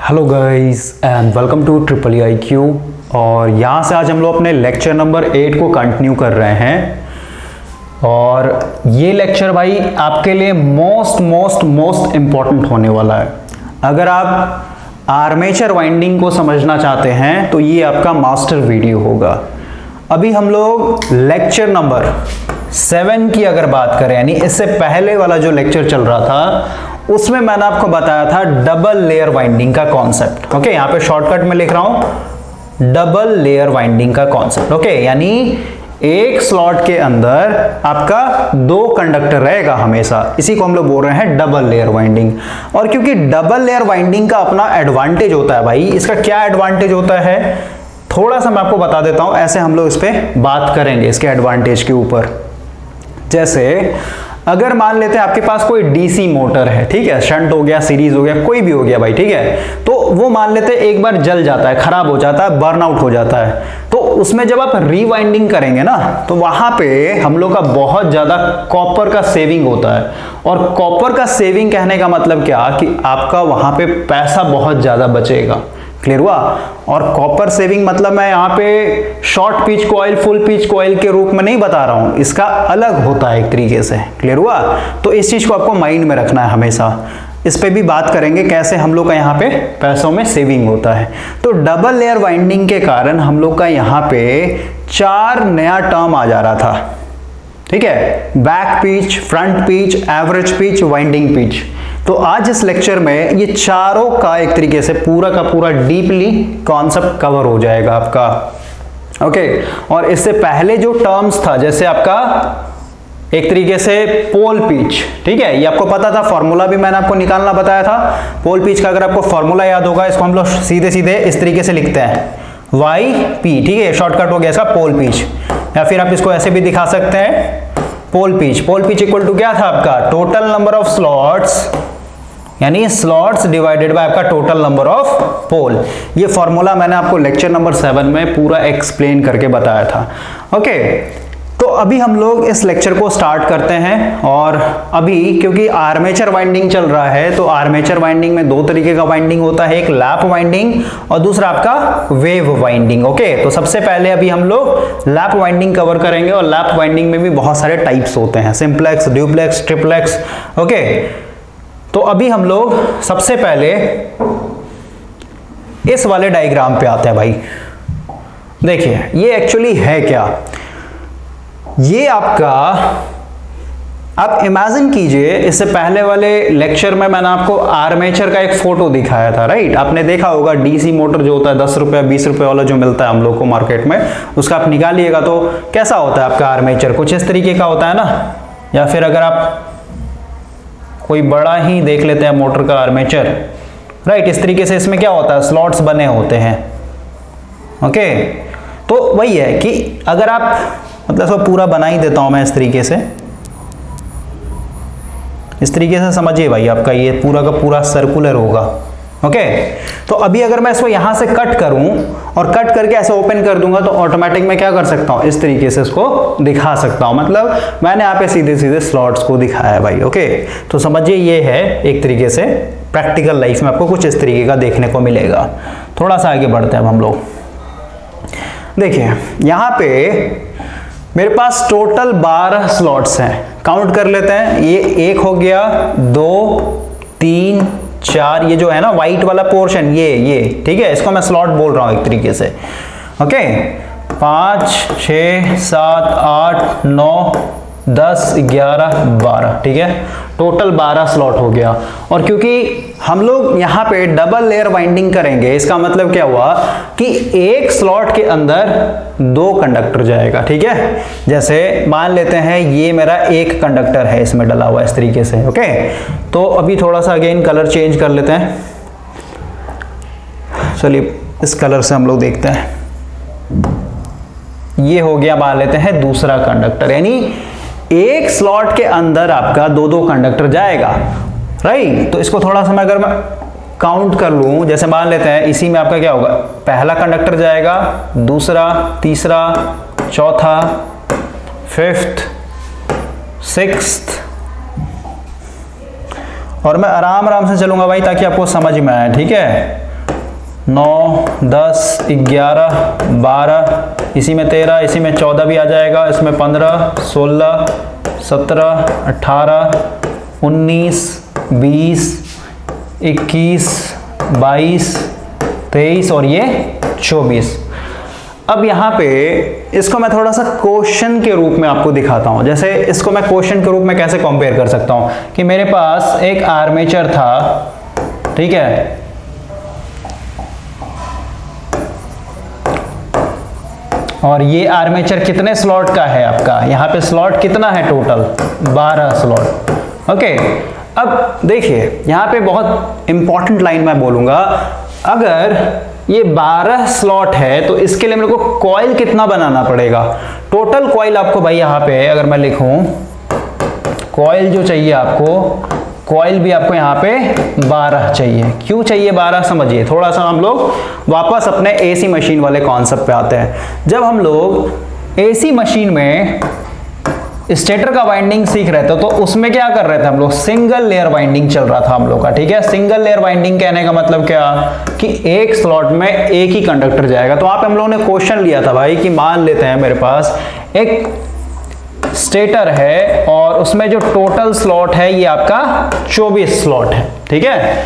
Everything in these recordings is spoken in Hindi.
Hello guys and welcome to triple I Q. और यहाँ से आज हम लोग अपने लेक्चर नंबर 8 को कंटिन्यू कर रहे हैं। और ये लेक्चर भाई आपके लिए मोस्ट इम्पॉर्टेंट होने वाला है। अगर आप आर्मेचर वाइंडिंग को समझना चाहते हैं तो ये आपका मास्टर वीडियो होगा। अभी हम लोग लेक्चर नंबर 7 की अगर बात करें, यानी इससे पहले वाला जो लेक्चर चल रहा था उसमें मैंने आपको बताया था डबल लेयर वाइंडिंग का कॉन्सेप्ट। ओके, यहाँ पे शॉर्टकट में लिख रहा हूं डबल लेयर वाइंडिंग का कॉन्सेप्ट। ओके, यानी एक स्लॉट के अंदर आपका 2 कंडक्टर रहेगा हमेशा, इसी को हम लोग बोल रहे हैं डबल लेयर वाइंडिंग। और क्योंकि डबल लेयर वाइंडिंग का अपना एडवांटेज होता है भाई, इसका क्या एडवांटेज होता है थोड़ा सा मैं आपको बता देता हूं, ऐसे हम लोग इस पे बात करेंगे इसके एडवांटेज के ऊपर। जैसे अगर मान लेते हैं आपके पास कोई डीसी मोटर है, ठीक है, शंट हो गया, सीरीज हो गया, कोई भी हो गया भाई, ठीक है, तो वो मान लेते हैं एक बार जल जाता है, खराब हो जाता है, बर्न आउट हो जाता है, तो उसमें जब आप रीवाइंडिंग करेंगे ना तो वहां पे हम लोग का बहुत ज्यादा कॉपर का सेविंग होता है। और कॉपर का सेविंग कहने का मतलब क्या कि आपका वहां पे पैसा बहुत ज्यादा बचेगा। क्लियर हुआ? और कॉपर सेविंग मतलब मैं यहाँ पे short pitch coil, full pitch coil के रूप में नहीं बता रहा हूं, इसका अलग होता है एक तरीके से। क्लियर हुआ? तो इस चीज को आपको माइंड में रखना है हमेशा। इस पे भी बात करेंगे कैसे हम लोग का यहाँ पे पैसों में सेविंग होता है। तो डबल लेयर वाइंडिंग के कारण हम लोग का यहाँ पे 4 नया टर्म आ जा रहा था, ठीक है, back pitch, front pitch, average pitch, winding pitch. तो आज इस लेक्चर में ये चारों का एक तरीके से पूरा का पूरा डीपली कॉन्सेप्ट कवर हो जाएगा आपका। ओके, और इससे पहले जो टर्म्स था, जैसे आपका एक तरीके से पोल पिच, ठीक है, ये आपको पता था, फॉर्मूला भी मैंने आपको निकालना बताया था। पोल पिच का अगर आपको फॉर्मूला याद होगा, इसको हम लोग सीधे सीधे इस तरीके से लिखते हैं वाई पी, ठीक है, शॉर्टकट हो गया इसका पोल पिच। या फिर आप इसको ऐसे भी दिखा सकते हैं pole pitch. Pole pitch equal to क्या था आपका टोटल नंबर ऑफ स्लॉट्स, यानी स्लॉट्स डिवाइडेड बाय आपका टोटल नंबर ऑफ पोल। ये फॉर्मूला मैंने आपको लेक्चर नंबर 7 में पूरा एक्सप्लेन करके बताया था। ओके, तो अभी हम लोग इस लेक्चर को स्टार्ट करते हैं। और अभी क्योंकि आर्मेचर वाइंडिंग चल रहा है, तो आर्मेचर वाइंडिंग में 2 तरीके का वाइंडिंग होता है, एक लैप वाइंडिंग और दूसरा आपका वेव वाइंडिंग। ओके, तो सबसे पहले अभी हम लोग लैप वाइंडिंग कवर करेंगे। और लैप वाइंडिंग में भी बहुत सारे टाइप्स होते हैं, सिंपलेक्स, ड्यूप्लेक्स, ट्रिप्लेक्स। ओके, तो अभी हम लोग सबसे पहले इस वाले डायग्राम पे आते हैं भाई। देखिए ये एक्चुअली है क्या, ये आपका, आप इमेजिन कीजिए, इससे पहले वाले लेक्चर में मैंने आपको आर्मेचर का एक फोटो दिखाया था, राइट। आपने देखा होगा डीसी मोटर जो होता है 10 रुपये 20 रुपये वाला जो मिलता है हम लोग को मार्केट में, उसका आप निकालिएगा तो कैसा होता है आपका आर्मेचर, कुछ इस तरीके का होता है ना। या फिर अगर आप कोई बड़ा ही देख लेते हैं मोटर का आर्मेचर, राइट, इस तरीके से इसमें क्या होता है, स्लॉट्स बने होते हैं। ओके, तो वही है कि अगर आप, मतलब इसको पूरा बना ही देता हूं मैं इस तरीके से समझिए भाई, आपका ये पूरा का पूरा सर्कुलर होगा। ओके, तो अभी अगर मैं इसको यहां से कट करूं और कट करके ऐसे ओपन कर दूंगा तो ऑटोमेटिक मैं क्या कर सकता हूं, इस तरीके से इसको दिखा सकता हूं। मतलब मैंने यहाँ पे सीधे सीधे स्लॉट्स को दिखाया है भाई। ओके, तो समझिए ये है एक तरीके से प्रैक्टिकल लाइफ में आपको कुछ इस तरीके का देखने को मिलेगा। थोड़ा सा आगे बढ़ते हैं हम लोग। देखिए यहाँ पे मेरे पास टोटल 12 स्लॉट्स हैं, काउंट कर लेते हैं। ये 1 हो गया, 2, 3, 4, ये जो है ना व्हाइट वाला पोर्शन, ये ठीक है, इसको मैं स्लॉट बोल रहा हूं एक तरीके से। ओके, 5, 6, 7, 8, 9, 10, 11, 12, ठीक है, टोटल 12 स्लॉट हो गया। और क्योंकि हम लोग यहाँ पे डबल लेयर वाइंडिंग करेंगे, इसका मतलब क्या हुआ कि एक स्लॉट के अंदर 2 कंडक्टर जाएगा, ठीक है। जैसे मान लेते हैं ये मेरा एक कंडक्टर है इसमें डला हुआ इस तरीके से। ओके, तो अभी थोड़ा सा अगेन कलर चेंज कर लेते हैं। चलिए इस कलर से हम लोग देखते हैं। ये हो गया, मान लेते हैं दूसरा कंडक्टर, यानी एक स्लॉट के अंदर आपका 2 कंडक्टर जाएगा, राइट। तो इसको थोड़ा सा मैं अगर मैं काउंट कर लूं, जैसे मान लेते हैं इसी में आपका क्या होगा, पहला कंडक्टर जाएगा, दूसरा, तीसरा, चौथा, 5th, 6th, और मैं आराम आराम से चलूंगा भाई ताकि आपको समझ में आए, ठीक है। 9, 10, 11, 12, इसी में 13, इसी में 14 भी आ जाएगा, इसमें 15, 16, 17, 18, 19, 20, 21, 22, 23 और ये 24। अब यहाँ पे इसको मैं थोड़ा सा क्वेश्चन के रूप में आपको दिखाता हूँ। जैसे इसको मैं क्वेश्चन के रूप में कैसे कंपेयर कर सकता हूँ कि मेरे पास एक आर्मेचर था, ठीक है, और ये आर्मेचर कितने स्लॉट का है आपका, यहाँ पे स्लॉट कितना है टोटल, 12 स्लॉट। ओके, अब देखिए यहाँ पे बहुत इंपॉर्टेंट लाइन मैं बोलूंगा, अगर ये 12 स्लॉट है तो इसके लिए मेरे को कॉइल कितना बनाना पड़ेगा। टोटल कॉइल आपको भाई यहाँ पे अगर मैं लिखूं, कॉइल जो चाहिए आपको, कॉइल भी आपको यहाँ पे 12 चाहिए। क्यों चाहिए 12 समझिए। थोड़ा सा हम लोग वापस अपने एसी मशीन वाले कॉन्सेप्ट पे आते हैं। जब हम लोग एसी मशीन में स्टेटर का वाइंडिंग सीख रहे थे तो उसमें क्या कर रहे थे हम लोग, सिंगल लेयर वाइंडिंग चल रहा था हम लोग का, ठीक है। सिंगल लेयर वाइंडिंग कहने का मतलब क्या कि एक स्लॉट में एक ही कंडक्टर जाएगा। तो आप हम लोगों ने क्वेश्चन लिया था भाई कि मान लेते हैं मेरे पास एक स्टेटर है और उसमें जो टोटल स्लॉट है ये आपका 24 स्लॉट है, ठीक है।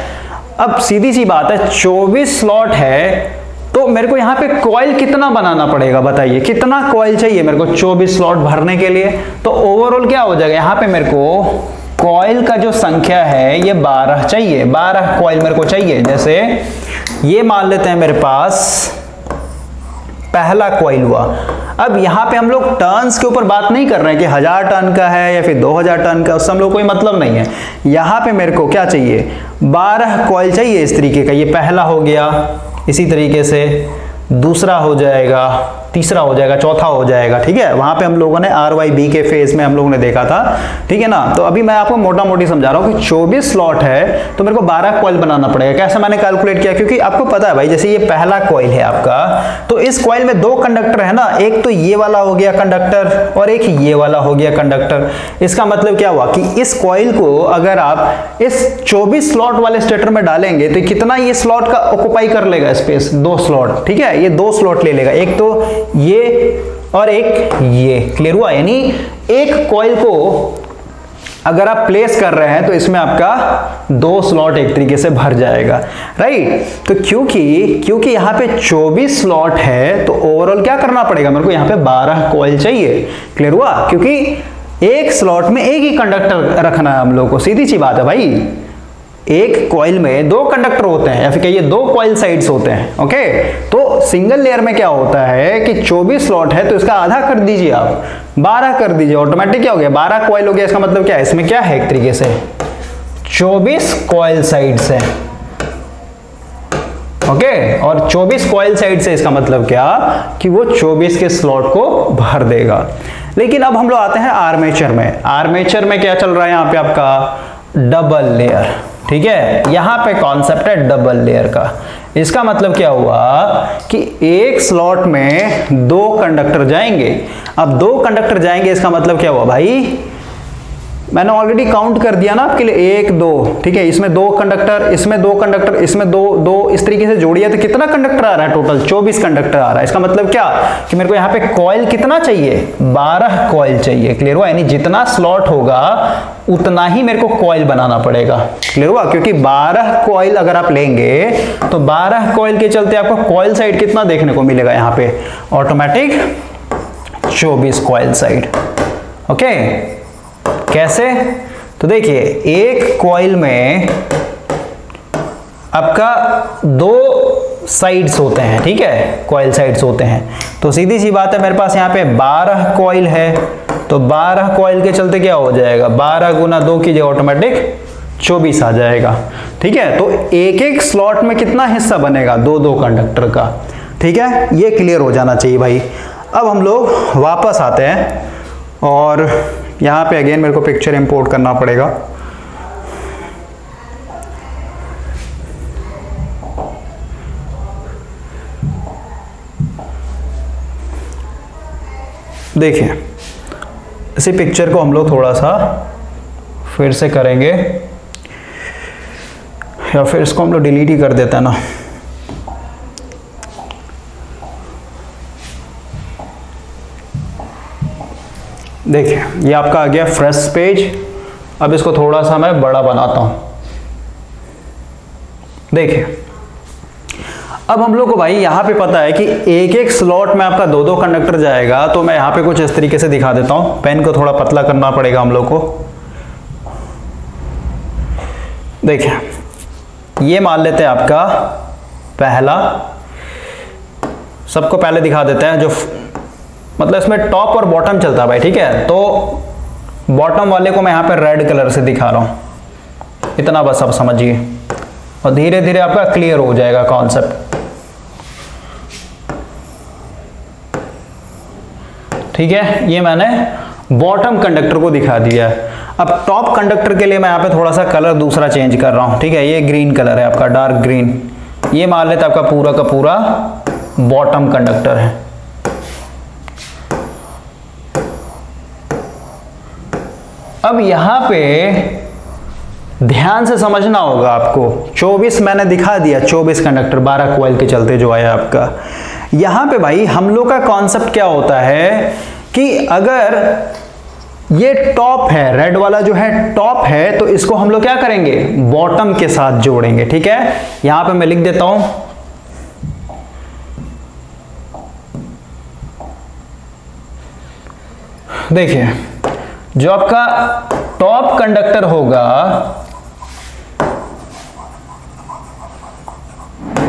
अब सीधी सी बात है, 24 स्लॉट है तो मेरे को यहाँ पे कॉइल कितना बनाना पड़ेगा, बताइए कितना कॉइल चाहिए मेरे को 24 स्लॉट भरने के लिए। तो ओवरऑल क्या हो जाएगा, यहाँ पे मेरे को कॉइल का जो संख्या है ये 12 चाहिए, 12 कॉइल मेरे को चाहिए। जैसे ये मान लेते हैं मेरे पास पहला कॉइल हुआ। अब यहाँ पे हम लोग टर्न्स के ऊपर बात नहीं कर रहे हैं कि 1000 टर्न का है या फिर 2000 टर्न का, उससे हम लोग कोई मतलब नहीं है। यहाँ पे मेरे को क्या चाहिए, 12 कॉइल चाहिए इस तरीके का। ये पहला हो गया, इसी तरीके से दूसरा हो जाएगा, तीसरा हो जाएगा, चौथा हो जाएगा, ठीक है। वहां पे हम लोगों ने RYB के फेज में हम लोगों ने देखा था, ठीक है ना। तो अभी मैं आपको मोटा मोटी समझा रहा हूं कि 24 स्लॉट है तो मेरे को 12 कॉइल बनाना पड़ेगा। कैसे मैंने कैलकुलेट किया, क्योंकि आपको पता है भाई, जैसे ये पहला कॉइल है आपका, तो इस कॉइल में 2 कंडक्टर है ना, एक तो ये वाला हो गया कंडक्टर और एक ये वाला हो गया कंडक्टर। इसका मतलब क्या हुआ कि इस कॉइल को अगर आप इस 24 स्लॉट वाले स्टेटर में डालेंगे तो कितना ये स्लॉट का ऑक्युपाई कर लेगा स्पेस, 2 स्लॉट, ठीक है। ये 2 स्लॉट ले लेगा, एक तो ये और एक ये, क्लियर हुआ। यानी एक कॉइल को अगर आप प्लेस कर रहे हैं तो इसमें आपका 2 स्लॉट एक तरीके से भर जाएगा, राइट। तो क्योंकि यहाँ पे 24 स्लॉट है तो ओवरऑल क्या करना पड़ेगा, मेरे को यहाँ पे 12 कॉइल चाहिए, क्लियर हुआ। क्योंकि एक स्लॉट में एक ही कंडक्टर रखना है हम लोग को, सीधी सी बात है भाई। एक कॉइल में 2 कंडक्टर होते हैं या फिर कहिए 2 कॉइल साइड्स होते हैं, ओके। तो सिंगल लेयर में क्या होता है कि 24 स्लॉट है तो इसका आधा कर दीजिए आप, 12 कर दीजिए, ऑटोमेटिक क्या हो गया, 12 कॉइल हो गया। इसका मतलब क्या है, इसमें क्या है, एक तरीके से 24 कॉइल साइड्स है, ओके। और 24 कॉइल साइड से इसका मतलब क्या कि वो 24 के स्लॉट को भर देगा। लेकिन अब हम लोग आते हैं आर्मेचर में। आर्मेचर में क्या चल रहा है यहाँ पे आपका, डबल लेयर, ठीक है। यहां पे कॉन्सेप्ट है डबल लेयर का। इसका मतलब क्या हुआ कि एक स्लॉट में 2 कंडक्टर जाएंगे। अब 2 कंडक्टर जाएंगे, इसका मतलब क्या हुआ भाई, मैंने ऑलरेडी काउंट कर दिया ना आपके लिए, 1 2, ठीक है। इसमें 2 कंडक्टर, इसमें 2 कंडक्टर, इसमें 2 2, इस तरीके से जोड़िए तो कितना कंडक्टर आ रहा है, टोटल 24 कंडक्टर आ रहा है। इसका मतलब क्या कि मेरे को यहाँ पे कॉइल कितना चाहिए, 12 कॉइल चाहिए, क्लियर हुआ। यानी जितना स्लॉट होगा उतना ही मेरे को कॉइल बनाना पड़ेगा, क्लियर हुआ। क्योंकि 12 कॉइल अगर आप लेंगे तो 12 कॉइल के चलते आपको कॉइल साइड कितना देखने को मिलेगा, यहाँ पे ऑटोमेटिक 24 कॉइल साइड, ओके। कैसे, तो देखिए एक कॉइल में आपका 2 साइड्स होते हैं, ठीक है, कॉइल साइड्स होते हैं। तो सीधी सी बात है, मेरे पास यहाँ पे 12 कॉइल है तो 12 कॉइल के चलते क्या हो जाएगा, 12 गुना 2 कीजिए, ऑटोमेटिक 24 आ जाएगा, ठीक है। तो एक एक स्लॉट में कितना हिस्सा बनेगा, 2 कंडक्टर का, ठीक है। ये क्लियर हो जाना चाहिए भाई। अब हम लोग वापस आते हैं और यहाँ पे अगेन मेरे को पिक्चर इंपोर्ट करना पड़ेगा। देखिए इसी पिक्चर को हम लोग थोड़ा सा फिर से करेंगे या फिर इसको हम लोग डिलीट ही कर देते हैं ना। देखिए ये आपका आ गया फ्रेश पेज। अब इसको थोड़ा सा मैं बड़ा बनाता हूं। देखिए अब हम लोग को भाई यहां पे पता है कि एक एक स्लॉट में आपका दो दो कंडक्टर जाएगा, तो मैं यहां पे कुछ इस तरीके से दिखा देता हूं। पेन को थोड़ा पतला करना पड़ेगा हम लोग को। देखिए ये मान लेते हैं आपका पहला, सबको पहले दिखा देते हैं, जो मतलब इसमें टॉप और बॉटम चलता है भाई, ठीक है। तो बॉटम वाले को मैं यहां पे रेड कलर से दिखा रहा हूं, इतना बस आप समझिए, और धीरे धीरे आपका क्लियर हो जाएगा कॉन्सेप्ट। ठीक है, ये मैंने बॉटम कंडक्टर को दिखा दिया है। अब टॉप कंडक्टर के लिए मैं यहाँ पे थोड़ा सा कलर दूसरा चेंज कर रहा हूँ। ठीक है, ये ग्रीन कलर है आपका, डार्क ग्रीन। ये मान लेते आपका पूरा का पूरा बॉटम कंडक्टर है। अब यहां पे ध्यान से समझना होगा आपको। 24 मैंने दिखा दिया, 24 कंडक्टर 12 कॉइल के चलते जो आया आपका। यहां पे भाई हम लोग का कॉन्सेप्ट क्या होता है कि अगर ये टॉप है, रेड वाला जो है टॉप है, तो इसको हम लोग क्या करेंगे, बॉटम के साथ जोड़ेंगे। ठीक है, यहां पे मैं लिख देता हूं, देखिए जो आपका टॉप कंडक्टर होगा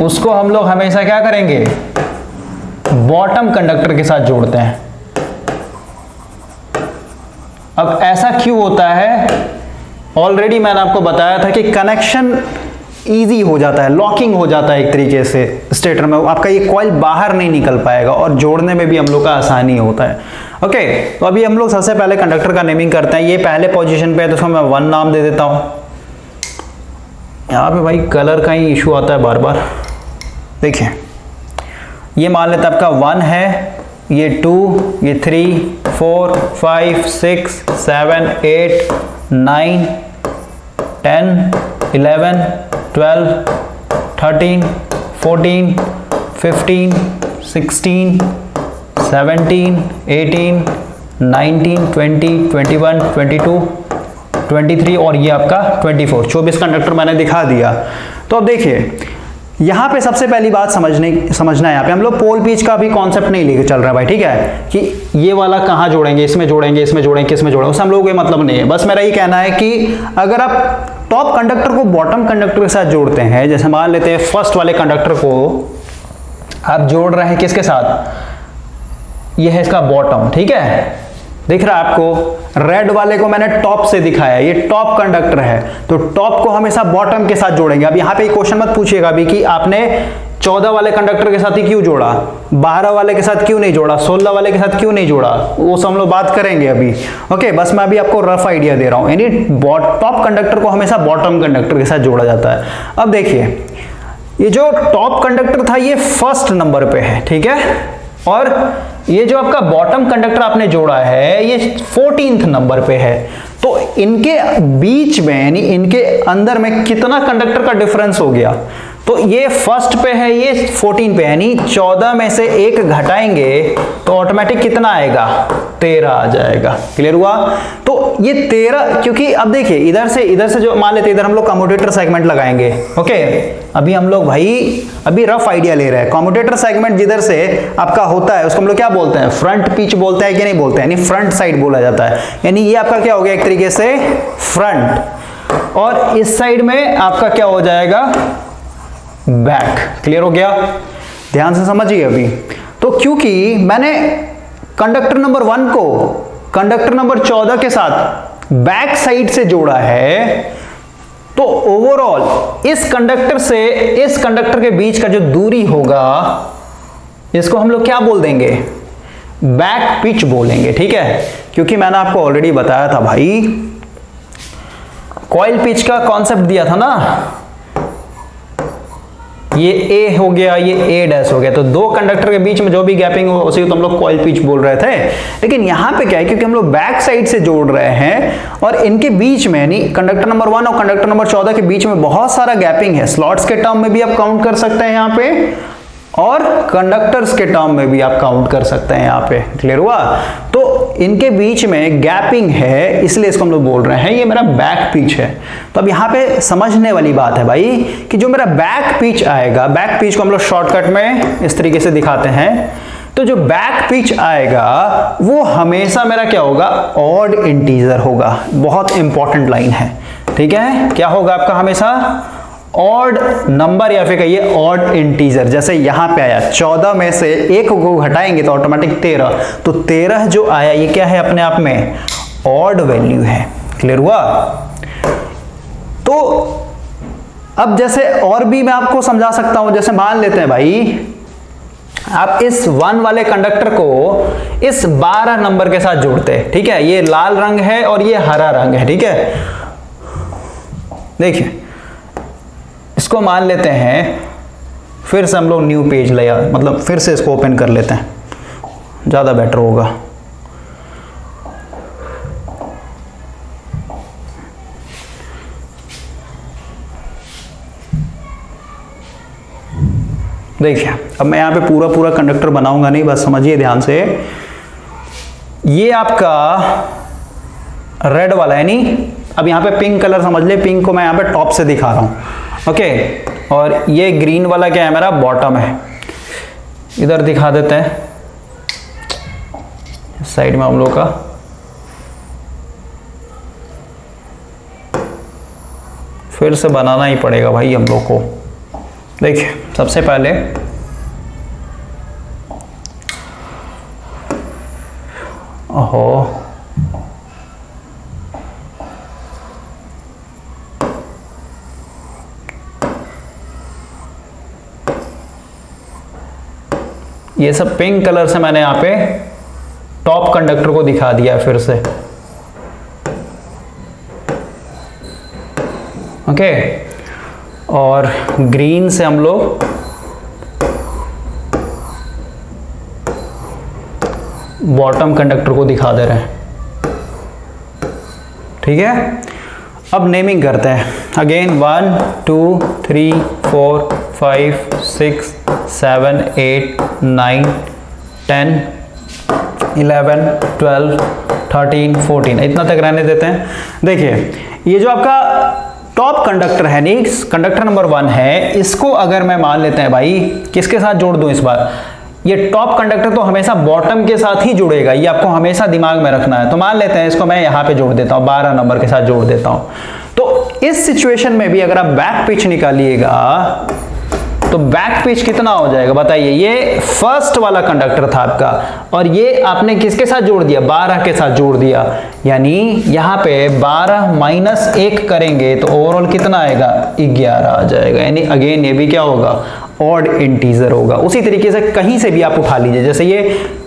उसको हम लोग हमेशा क्या करेंगे, बॉटम कंडक्टर के साथ जोड़ते हैं। अब ऐसा क्यों होता है, ऑलरेडी मैंने आपको बताया था कि कनेक्शन इजी हो जाता है, लॉकिंग हो जाता है एक तरीके से स्टेटर में, आपका ये कॉइल बाहर नहीं निकल पाएगा और जोड़ने में भी हम लोग का आसानी होता है। ओके, तो अभी हम लोग सबसे पहले कंडक्टर का नेमिंग करते हैं। ये पहले पोजीशन पे है तो उसको मैं 1 नाम दे देता हूं। यहां पे भाई कलर का ही इशू आता है बार बार। देखिए ये मान लेते आपका 1 है, ये 2, ये 3, 4, 5, 6, 7, 8, 9, 10, 11, 12, 13, 14, 15, 16, 17, 18, 19, 20, 21, 22, 23 और ये आपका 24। 24 कंडक्टर मैंने दिखा दिया। तो अब देखिए यहां पे सबसे पहली बात समझना है, यहाँ पे हम लोग पोल पीच का भी कॉन्सेप्ट नहीं लेके चल रहा है भाई। ठीक है, कि ये वाला कहां जोड़ेंगे, इसमें जोड़ेंगे, इसमें जोड़ेंगे, किसमें जोड़ेंगे, उससे हम लोगों को मतलब नहीं है। बस मेरा ये कहना है कि अगर आप टॉप कंडक्टर को बॉटम कंडक्टर के साथ जोड़ते हैं, जैसे मान लेते हैं फर्स्ट वाले कंडक्टर को आप जोड़ रहे हैं किसके साथ, ये है इसका बॉटम। ठीक है, दिख रहा है आपको, रेड वाले को मैंने टॉप से दिखाया, ये टॉप कंडक्टर है, तो टॉप को हमेशा बॉटम के साथ जोड़ेंगे। अब यहां पे क्वेश्चन मत पूछिएगा अभी कि आपने 14 वाले कंडक्टर के साथ ही क्यों जोड़ा, 12 वाले के साथ क्यों नहीं जोड़ा, 16 वाले के साथ क्यों नहीं जोड़ा, वो सब हम लोग बात करेंगे अभी। ओके, बस मैं अभी आपको रफ आइडिया दे रहा हूं, यानी टॉप कंडक्टर को हमेशा बॉटम कंडक्टर के साथ जोड़ा जाता है। अब देखिए ये जो टॉप कंडक्टर था ये फर्स्ट नंबर पे है, ठीक है, और ये जो आपका बॉटम कंडक्टर आपने जोड़ा है ये 14th नंबर पे है। तो इनके बीच में यानी इनके अंदर में कितना कंडक्टर का डिफरेंस हो गया, तो ये फर्स्ट पे है, ये 14 पे है, यानी 14 में से 1 घटाएंगे तो ऑटोमेटिक कितना आएगा, 13 आ जाएगा। क्लियर हुआ? तो ये 13, क्योंकि अब देखिए इधर से जो मान लेते इधर हम लोग कम्यूटेटर सेगमेंट लगाएंगे। ओके, अभी हम लोग भाई अभी रफ आइडिया ले रहे हैं। कम्यूटेटर सेगमेंट जिधर से आपका होता है उसको हम लोग क्या बोलते हैं, फ्रंट पिच बोलते हैं कि नहीं बोलते हैं, यानी फ्रंट साइड बोला जाता है। यानी ये आपका क्या हो गया एक तरीके से फ्रंट, और इस साइड में आपका क्या हो जाएगा, बैक। क्लियर हो गया? ध्यान से समझिए अभी। तो क्योंकि मैंने कंडक्टर नंबर 1 को कंडक्टर नंबर 14 के साथ बैक साइड से जोड़ा है, तो ओवरऑल इस कंडक्टर से इस कंडक्टर के बीच का जो दूरी होगा इसको हम लोग क्या बोल देंगे, बैक पिच बोलेंगे। ठीक है, क्योंकि मैंने आपको ऑलरेडी बताया था भाई, कॉइल पिच का कॉन्सेप्ट दिया था ना, ये ए हो गया, ये ए डैश हो गया, तो दो कंडक्टर के बीच में जो भी गैपिंग हो उसी को तो हम लोग कॉइल पिच बोल रहे थे। लेकिन यहां पे क्या है, क्योंकि हम लोग बैक साइड से जोड़ रहे हैं और इनके बीच में यानी कंडक्टर नंबर 1 और कंडक्टर नंबर 14 के बीच में बहुत सारा गैपिंग है। स्लॉट्स के टर्म में भी आप काउंट कर सकते हैं यहाँ पे, और कंडक्टर्स के टर्म में भी आप काउंट कर सकते हैं। यहाँ पे क्लियर हुआ? तो इनके बीच में गैपिंग है, इसलिए इसको हम लोग बोल रहे हैं ये मेरा बैक पिच है। तो अब यहाँ पे समझने वाली बात है भाई कि जो मेरा बैक पिच आएगा, बैक पिच को हम लोग शॉर्टकट में इस तरीके से दिखाते हैं। तो जो बैक पिच आएगा वो हमेशा मेरा क्या होगा? ऑड इंटीजर होगा। बहुत इंपॉर्टेंट लाइन है, ठीक है? क्या होगा आपका? हमेशा ऑड नंबर या फिर कहिए ऑड इंटीजर। जैसे यहां पे आया 14 में से 1 को घटाएंगे तो ऑटोमेटिक 13, तो 13 जो आया ये क्या है? अपने आप में ऑड वैल्यू है। क्लियर हुआ? तो अब जैसे और भी मैं आपको समझा सकता हूं। जैसे मान लेते हैं भाई आप इस 1 वाले कंडक्टर को इस 12 नंबर के साथ जोड़ते हैं, ठीक है? ये लाल रंग है और ये हरा रंग है, ठीक है? देखिए इसको मान लेते हैं, फिर से हम लोग न्यू पेज लिया, मतलब फिर से इसको ओपन कर लेते हैं, ज़्यादा बेटर होगा। देखिए अब मैं यहाँ पे पूरा कंडक्टर बनाऊंगा नहीं, बस समझिए ध्यान से। ये आपका रेड वाला है नहीं, अब यहाँ पे पिंक कलर समझ ले, पिंक को मैं यहाँ पे टॉप से दिखा रहा हूँ, ओके? और ये ग्रीन वाला क्या है? मेरा बॉटम है। इधर दिखा देते हैं साइड में हम लोग का। फिर से बनाना ही पड़ेगा भाई हम लोग को। देखिए सबसे पहले ओहो ये सब पिंक कलर से मैंने यहाँ पे टॉप कंडक्टर को दिखा दिया है फिर से, ओके? और ग्रीन से हम लोग बॉटम कंडक्टर को दिखा दे रहे हैं, ठीक है? अब नेमिंग करते हैं अगेन। 1 2 3 4 5 6 7 8 9 10 11 12 13 14 इतना तक रहने देते हैं। देखिए ये जो आपका टॉप कंडक्टर है नहीं, कंडक्टर नंबर 1 है, इसको अगर मैं मान लेते हैं भाई किसके साथ जोड़ दूं इस बार? ये टॉप कंडक्टर तो हमेशा बॉटम के साथ ही जुड़ेगा, ये आपको हमेशा दिमाग में रखना है। तो मान लेते हैं इसको मैं यहाँ पे जोड़ देता हूँ, 12 नंबर के साथ जोड़ देता हूँ। तो इस सिचुएशन में भी अगर आप बैक पिच निकालिएगा तो बैक पिच कितना हो जाएगा बताइए? ये फर्स्ट वाला कंडक्टर था आपका और ये आपने किसके साथ जोड़ दिया? 12 के साथ जोड़ दिया। यानी यहाँ पे 12 माइनस 1 करेंगे तो ओवरऑल कितना आएगा? 11 आ जाएगा। यानी अगेन ये भी क्या होगा? ऑड इंटीजर होगा। उसी तरीके से कहीं से भी आप उठा लीजिए, जैसे ये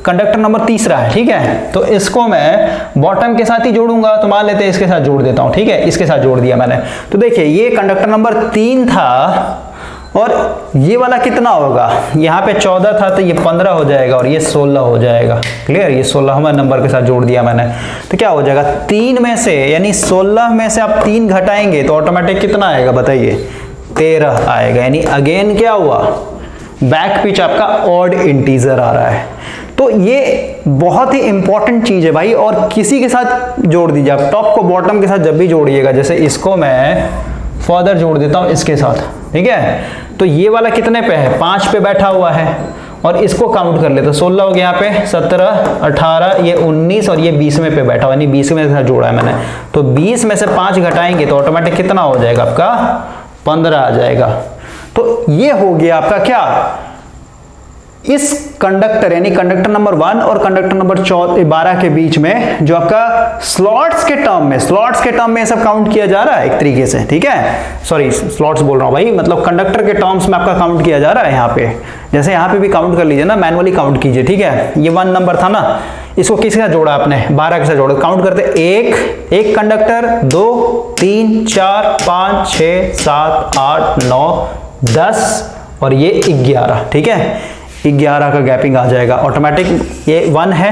कंडक्टर नंबर 3 है, ठीक है? तो इसको मैं बॉटम के साथ ही जोड़ूंगा, तो मान लेते हैं इसके साथ जोड़ देता हूं, ठीक है? इसके साथ जोड़ दिया मैंने। तो देखिए ये कंडक्टर नंबर 3 था और ये वाला कितना होगा? यहाँ पे 14 था तो ये 15 हो जाएगा और ये 16 हो जाएगा। क्लियर? ये 16वां नंबर के साथ जोड़ दिया मैंने, तो क्या हो जाएगा? 3 में से यानी 16 में से आप 3 घटाएंगे तो ऑटोमेटिक कितना आएगा बताइए? 13 आएगा। यानी अगेन क्या हुआ? बैक पिच आपका ऑड इंटीजर आ रहा है। तो ये बहुत ही इंपॉर्टेंट चीज है भाई। और किसी के साथ जोड़ दीजिए आप, टॉप को बॉटम के साथ जब भी जोड़िएगा, जैसे इसको मैं फर्दर जोड़ देता हूं इसके साथ, ठीक है? तो ये वाला कितने पे है? 5 पे बैठा हुआ है और इसको काउंट कर ले तो 16 हो गया, यहाँ पे 17 18 ये 19 और ये 20 में पे बैठा हुआ, यानी 20 में से जोड़ा है मैंने। तो 20 में से 5 घटाएंगे तो ऑटोमेटिक कितना हो जाएगा आपका? 15 आ जाएगा। तो ये हो गया आपका क्या? इस कंडक्टर यानी कंडक्टर नंबर 1 और कंडक्टर नंबर 12 के बीच में जो आपका स्लॉट्स के टर्म में सब काउंट किया जा रहा है एक तरीके से, ठीक है? सॉरी स्लॉट्स बोल रहा हूं भाई, मतलब कंडक्टर के टर्म्स में आपका काउंट किया जा रहा है। यहाँ पे जैसे यहाँ पे भी काउंट कर लीजिए ना, मैनुअली काउंट कीजिए, ठीक है? ये 1 नंबर था ना, इसको किसके साथ जोड़ा आपने? 12 के साथ जोड़ा। काउंट करते 1 कंडक्टर, 2 3 4 5 6 7 8 9 10 और ये 11, ठीक है? 11 का गैपिंग आ जाएगा ऑटोमेटिक। ये 1 है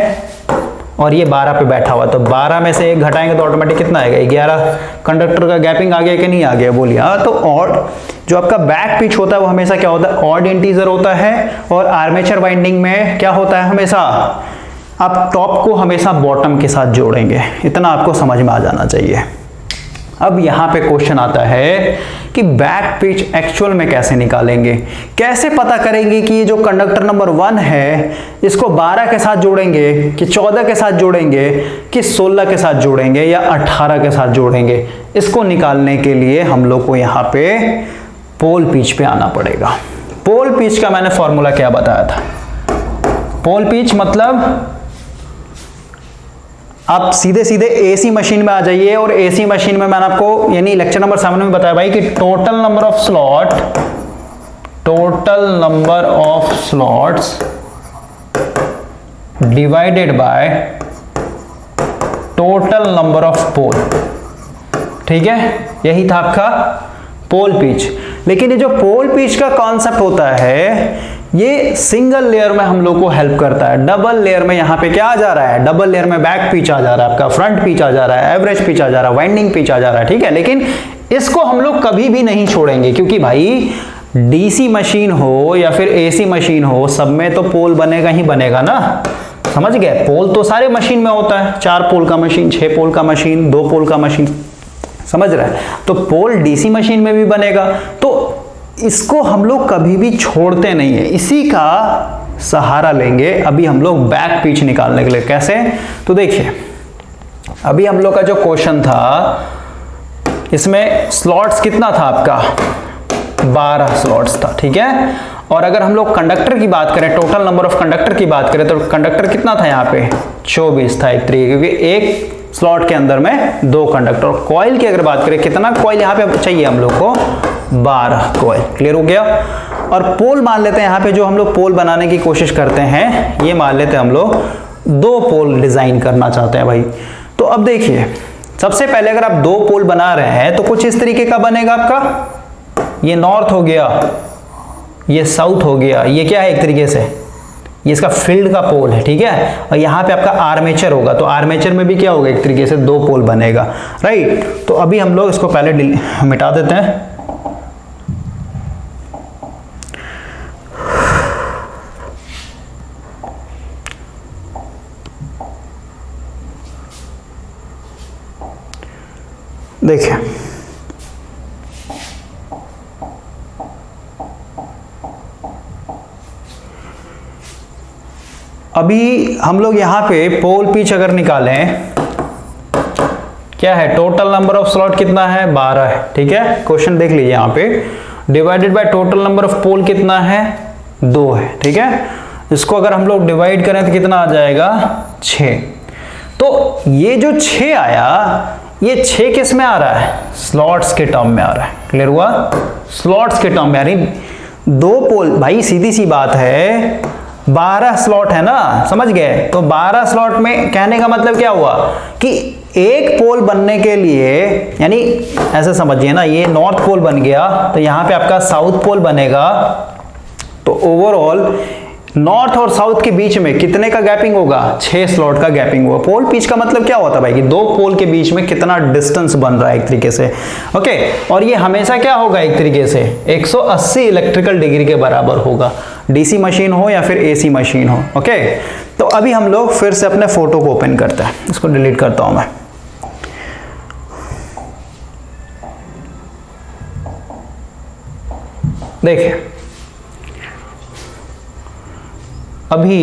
और ये 12 पे बैठा हुआ, तो 12 में से 1 घटाएंगे तो ऑटोमेटिक कितना आएगा, 11 कंडक्टर का गैपिंग आ गया कि नहीं आ गया, बोलिए। हाँ, तो ऑड जो आपका बैक पिच होता है वो हमेशा क्या होता है, ऑड इंटीजर होता है, और आर्मेचर वाइंडिंग में क्या होता है, हमेशा आप टॉप को हमेशा बॉटम के साथ जोड़ेंगे। इतना आपको समझ में आ जाना चाहिए। अब यहाँ पे क्वेश्चन आता है कि बैक पिच एक्चुअल में कैसे निकालेंगे, कैसे पता करेंगे कि ये जो कंडक्टर नंबर 1 है इसको 12 के साथ जोड़ेंगे कि 14 के साथ जोड़ेंगे कि 16 के साथ जोड़ेंगे या 18 के साथ जोड़ेंगे। इसको निकालने के लिए हम लोग को यहाँ पे पोल पिच पे आना पड़ेगा। पोल पिच का मैंने फॉर्मूला क्या बताया था, पोल पिच मतलब आप सीधे सीधे एसी मशीन में आ जाइए, और एसी मशीन में मैंने आपको यानी लेक्चर नंबर 7 में बताया भाई कि total number of slots divided by total number of pole, ठीक है, यही था आपका पोल पिच। लेकिन ये जो पोल पिच का कॉन्सेप्ट होता है ये सिंगल लेयर में हम लोग को हेल्प करता है। डबल लेयर में यहाँ पे क्या आ जा रहा है, डबल लेयर में बैक पिच आ जा रहा है, आपका फ्रंट पिच आ जा रहा है, एवरेज पिच आ जा रहा है, वाइंडिंग पिच आ जा रहा है, ठीक है। लेकिन इसको हम लोग कभी भी नहीं छोड़ेंगे, क्योंकि भाई डीसी मशीन हो या फिर एसी मशीन हो, सब में तो पोल बनेगा ही बनेगा ना, समझ गए। पोल तो सारे मशीन में होता है, 4 पोल का मशीन, 6 पोल का मशीन, 2 पोल का मशीन, समझ रहा है। तो पोल डीसी मशीन में भी बनेगा, तो इसको हम लोग कभी भी छोड़ते नहीं है, इसी का सहारा लेंगे अभी हम लोग बैक पिच निकालने के लिए। कैसे, तो देखिए अभी हम लोग का जो क्वेश्चन था इसमें स्लॉट्स कितना था आपका, 12 स्लॉट्स था, ठीक है। और अगर हम लोग कंडक्टर की बात करें, टोटल नंबर ऑफ कंडक्टर की बात करें, तो कंडक्टर कितना था यहाँ पे, 24 था एक तरीके, क्योंकि एक स्लॉट के अंदर में 2 कंडक्टर। और कॉइल की अगर बात करें, कितना कॉइल यहाँ पे चाहिए हम लोग को, 12 कॉइल। क्लियर हो गया। और पोल मान लेते हैं यहाँ पे, जो हम लोग पोल बनाने की कोशिश करते हैं, ये मान लेते हैं हम लोग 2 पोल डिजाइन करना चाहते हैं भाई। तो अब देखिए सबसे पहले अगर आप 2 पोल बना रहे हैं तो कुछ इस तरीके का बनेगा आपका, ये नॉर्थ हो गया, ये साउथ हो गया, ये क्या है एक तरीके से, ये इसका फील्ड का पोल है, ठीक है। और यहाँ पे आपका आर्मेचर होगा, तो आर्मेचर में भी क्या होगा, एक तरीके से 2 पोल बनेगा, राइट। तो अभी हम लोग इसको पहले मिटा देते हैं। देखिए अभी हम लोग यहाँ पे पोल पिच अगर निकालें, क्या है, टोटल नंबर ऑफ स्लॉट कितना है, 12 है, ठीक है। क्वेश्चन देख लीजिए यहाँ पे, divided by total number of pole कितना है, 2 है, ठीक है। इसको अगर हम लोग डिवाइड करें तो कितना आ जाएगा, 6। तो ये जो 6 आया, ये 6 किस में आ रहा है, स्लॉट्स के टर्म में आ रहा है। क्लियर हुआ, स्लॉट्स के टर्म में, यानी 2 पोल, भाई सीधी सी बात है, 12 स्लॉट है ना, समझ गए। तो 12 स्लॉट में कहने का मतलब क्या हुआ कि एक पोल बनने के लिए, यानी ऐसे समझिए ना, ये नॉर्थ पोल बन गया तो यहाँ पे आपका साउथ पोल बनेगा, तो ओवरऑल नॉर्थ और साउथ के बीच में कितने का गैपिंग होगा, 6 स्लॉट का गैपिंग होगा। पोल पिच का मतलब क्या होता है भाई कि 2 पोल के बीच में कितना डिस्टेंस बन रहा है एक तरीके से, ओके। और ये हमेशा क्या होगा, एक तरीके से 180 इलेक्ट्रिकल डिग्री के बराबर होगा, डीसी मशीन हो या फिर एसी मशीन हो, ओके। तो अभी हम लोग फिर से अपने फोटो को ओपन करते हैं, इसको डिलीट करता हूं मैं। देखिए अभी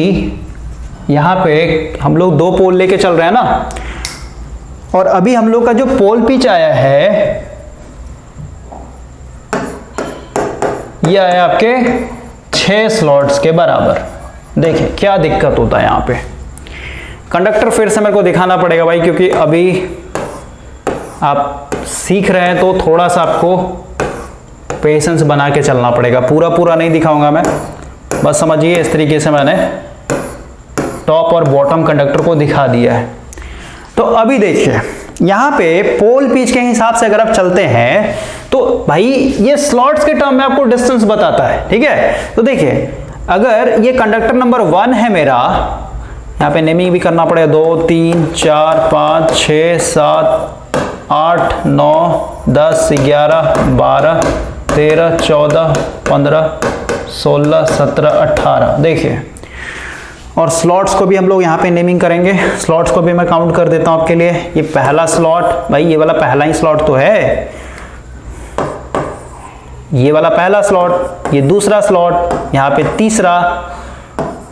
यहां पे हम लोग 2 पोल लेके चल रहे हैं ना, और अभी हम लोग का जो पोल पिच आया है ये आया आपके 6 स्लॉट्स के बराबर। देखिए क्या दिक्कत होता है यहाँ पे, कंडक्टर फिर से मेरे को दिखाना पड़ेगा भाई, क्योंकि अभी आप सीख रहे हैं तो थोड़ा सा आपको पेशेंस बना के चलना पड़ेगा। पूरा नहीं दिखाऊंगा मैं, बस समझिए इस तरीके से मैंने टॉप और बॉटम कंडक्टर को दिखा दिया है। तो अभी देखिए यहाँ पे पोल पिच के हिसाब से अगर आप चलते हैं तो भाई ये स्लॉट्स के टर्म में आपको डिस्टेंस बताता है, ठीक है। तो देखिए अगर ये कंडक्टर नंबर 1 है मेरा, यहाँ पे नेमिंग भी करना पड़ेगा, 2 3 4 5 6 7 8 9 10 11 12 13 14 15 16 17 18। देखिए, और स्लॉट्स को भी हम लोग यहाँ पे नेमिंग करेंगे। स्लॉट्स को भी मैं काउंट कर देता हूँ आपके लिए। ये पहला स्लॉट, भाई ये वाला पहला ही स्लॉट तो है, ये वाला पहला स्लॉट, ये दूसरा स्लॉट, यहाँ पे तीसरा,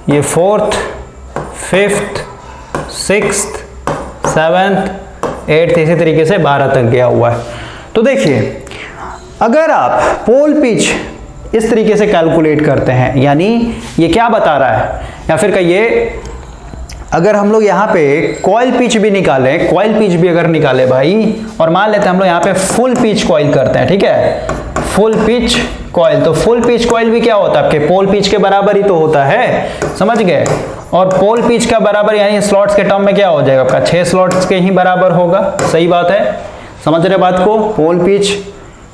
ये 4th 5th 6th 7th 8th, इसी तरीके से 12 तक गया हुआ है। तो देखिए, अगर आप पोल पिच इस तरीके से कैलकुलेट करते हैं, यानी ये क्या बता रहा है, या फिर कहिए अगर हम लोग यहाँ पे कॉइल पिच भी निकालें, कॉइल पिच भी अगर निकाले भाई, और मान लेते हैं हम लोग यहाँ पे फुल पिच कॉइल करते हैं, ठीक है, फुल पिच कॉइल, तो फुल पिच कॉइल भी क्या होता है आपके पोल पिच के बराबर ही तो होता है, समझ गए। और पोल पिच का बराबर यानी स्लॉट्स के टर्म में क्या हो जाएगा आपका, 6 स्लॉट्स के ही बराबर होगा। सही बात है, समझ रहे बात को। पोल पिच,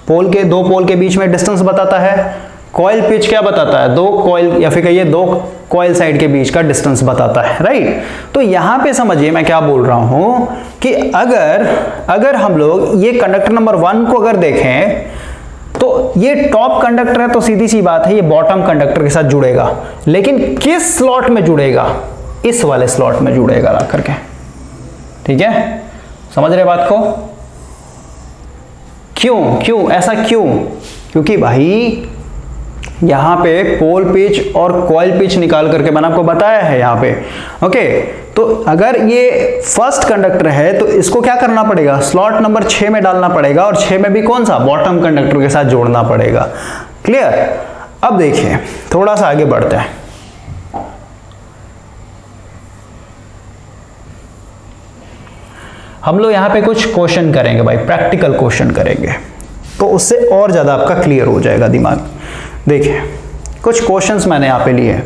पोल के दो पोल के बीच में डिस्टेंस बताता है, कॉइल पिच क्या बताता है, 2 कॉइल या फिर कहिए 2 कॉइल साइड के बीच का डिस्टेंस बताता है, राइट। तो यहां पे समझिए मैं क्या बोल रहा हूं कि अगर हम लोग ये कंडक्टर नंबर 1 को अगर देखें तो ये टॉप कंडक्टर है, तो सीधी सी बात है ये बॉटम कंडक्टर के साथ जुड़ेगा, लेकिन किस स्लॉट में जुड़ेगा, इस वाले स्लॉट में जुड़ेगा ला करके, ठीक है, समझ रहे बात को। क्यों ऐसा क्यों, क्योंकि भाई यहां पे पोल पिच और कॉइल पिच निकाल करके मैंने आपको बताया है यहां पे, ओके। तो अगर ये फर्स्ट कंडक्टर है तो इसको क्या करना पड़ेगा, स्लॉट नंबर 6 में डालना पड़ेगा, और 6 में भी कौन सा, बॉटम कंडक्टर के साथ जोड़ना पड़ेगा। क्लियर। अब देखिए थोड़ा सा आगे बढ़ते हैं। हम लोग यहां पे कुछ क्वेश्चन करेंगे भाई, प्रैक्टिकल क्वेश्चन करेंगे, तो उससे और ज्यादा आपका क्लियर हो जाएगा दिमाग। देखिए कुछ क्वेश्चंस मैंने यहाँ पे लिए।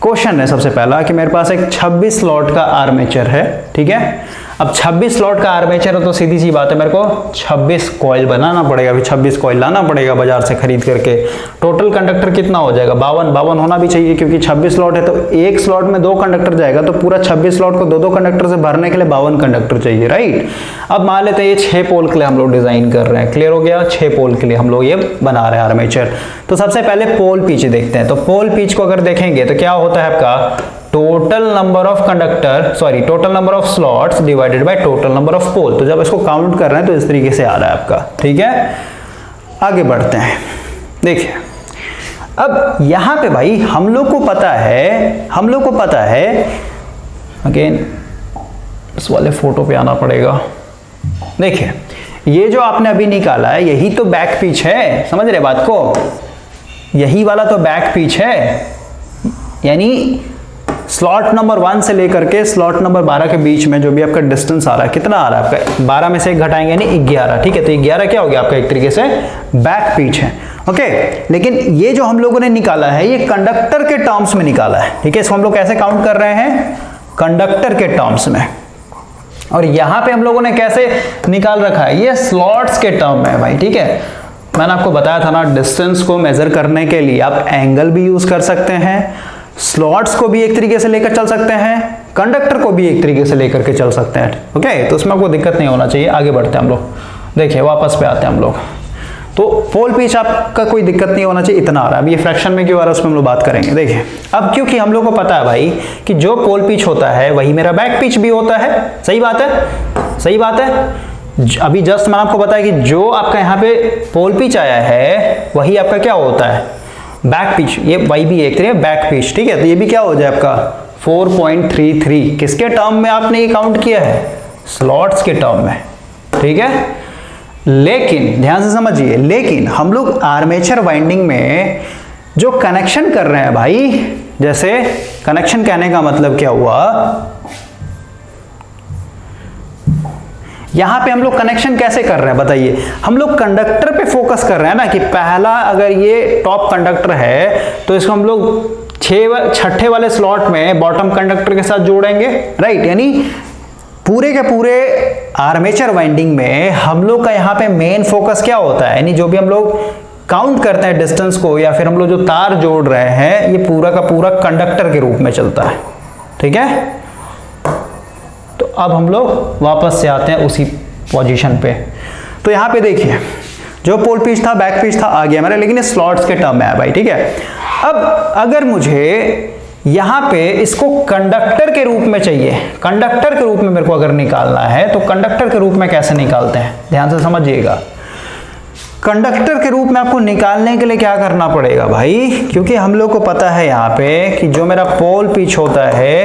क्वेश्चन है सबसे पहला कि मेरे पास एक 26 स्लॉट का आर्मेचर है, ठीक है। अब 26 स्लॉट का आर्मेचर है तो सीधी सी बात है मेरे को 26 कॉइल बनाना पड़ेगा, अभी 26 कॉइल लाना पड़ेगा बाजार से खरीद करके। टोटल कंडक्टर कितना हो जाएगा, 52 होना भी चाहिए, क्योंकि 26 स्लॉट है तो एक स्लॉट में 2 कंडक्टर जाएगा, तो पूरा 26 स्लॉट को 2-2 कंडक्टर से भरने के लिए 52 कंडक्टर चाहिए, राइट। अब मान लेते हैं ये 6 पोल के लिए हम लोग डिजाइन कर रहे हैं, क्लियर हो गया, 6 पोल के लिए हम लोग ये बना रहे हैं आर्मेचर। तो सबसे पहले पोल पिच देखते हैं। तो पोल पिच को अगर देखेंगे तो क्या होता है आपका, total number of conductor, sorry total number of slots divided by total number of pole. तो जब इसको काउंट कर रहे हैं तो इस तरीके से आ रहा है आपका, ठीक है। आगे बढ़ते हैं। देखिए अब यहां पे भाई हम लोग को पता है, अगेन इस वाले फोटो पे आना पड़ेगा। देखिए ये जो आपने अभी निकाला है यही तो बैक पिच है, समझ रहे बात को, यही वाला तो बैक पिच है, यानी स्लॉट नंबर 1 से लेकर के स्लॉट नंबर 12 के बीच में जो भी आपका डिस्टेंस आ रहा है, कितना आ रहा है आपका, 12 में से 1 घटाएंगे यानी 11, ठीक है। तो 11 क्या हो गया आपका, एक तरीके से बैक पिच है, ओके। लेकिन ये जो हम लोगों ने निकाला है ये कंडक्टर के टर्म्स में निकाला है, ठीक है। इसको हम लोग कैसे काउंट कर रहे हैं, कंडक्टर के टर्म्स में। और यहां पे हम लोगों ने कैसे निकाल रखा है, ये स्लॉट्स के टर्म में भाई, ठीक है। मैंने आपको बताया था ना, डिस्टेंस को मेजर करने के लिए आप एंगल भी यूज कर सकते हैं, स्लॉट्स को भी एक तरीके से लेकर चल सकते हैं, कंडक्टर को भी एक तरीके से लेकर के चल सकते हैं, ओके। तो उसमें कोई दिक्कत नहीं होना चाहिए। आगे बढ़ते हैं हम लोग, देखिए वापस पे आते हैं हम लोग। तो पोल पिच आपका कोई दिक्कत नहीं होना चाहिए, इतना आ रहा है। अब ये फ्रैक्शन में क्यों आ रहा है उसमें हम लोग बात करेंगे। देखिए अब क्योंकि हम लोग को पता है भाई कि जो पोल पिच होता है वही मेरा बैक पिच भी होता है, सही बात है, सही बात है। अभी जस्ट मैंने आपको बताया कि जो आपका यहाँ पे पोल पिच आया है वही आपका क्या होता है, बैक पिच। ये वाई भी एक तरह बैक पिच, ठीक है। तो ये भी क्या हो जाए आपका 4.33, किसके टर्म में आपने ये काउंट किया है, स्लॉट्स के टर्म में, ठीक है। लेकिन ध्यान से समझिए, लेकिन हम लोग आर्मेचर वाइंडिंग में जो कनेक्शन कर रहे हैं भाई, जैसे कनेक्शन कहने का मतलब क्या हुआ, यहां पे हम लोग कनेक्शन कैसे कर रहे हैं बताइए। हम लोग कंडक्टर पे फोकस कर रहे हैं ना, कि पहला अगर ये टॉप कंडक्टर है तो इसको हम लोग 6 वाले स्लॉट में बॉटम कंडक्टर के साथ जोड़ेंगे, राइट। यानी पूरे के पूरे आर्मेचर वाइंडिंग में हम लोग का यहाँ पे मेन फोकस क्या होता है, यानी जो भी हम लोग काउंट करते हैं डिस्टेंस को, या फिर हम लोग जो तार जोड़ रहे हैं, ये पूरा का पूरा कंडक्टर के रूप में चलता है, ठीक है। तो अब हम लोग वापस से आते हैं उसी पोजीशन पे। तो यहाँ पे देखिए जो पोल पिच था, बैक पिच था, आ गया मेरा, लेकिन ये स्लॉट्स के टर्म में है भाई, ठीक है। अब अगर मुझे यहाँ पे इसको कंडक्टर के रूप में चाहिए, कंडक्टर के रूप में मेरे को अगर निकालना है तो कंडक्टर के रूप में कैसे निकालते हैं, ध्यान से समझिएगा। कंडक्टर के रूप में आपको निकालने के लिए क्या करना पड़ेगा भाई, क्योंकि हम लोग को पता है यहाँ पे कि जो मेरा पोल पिच होता है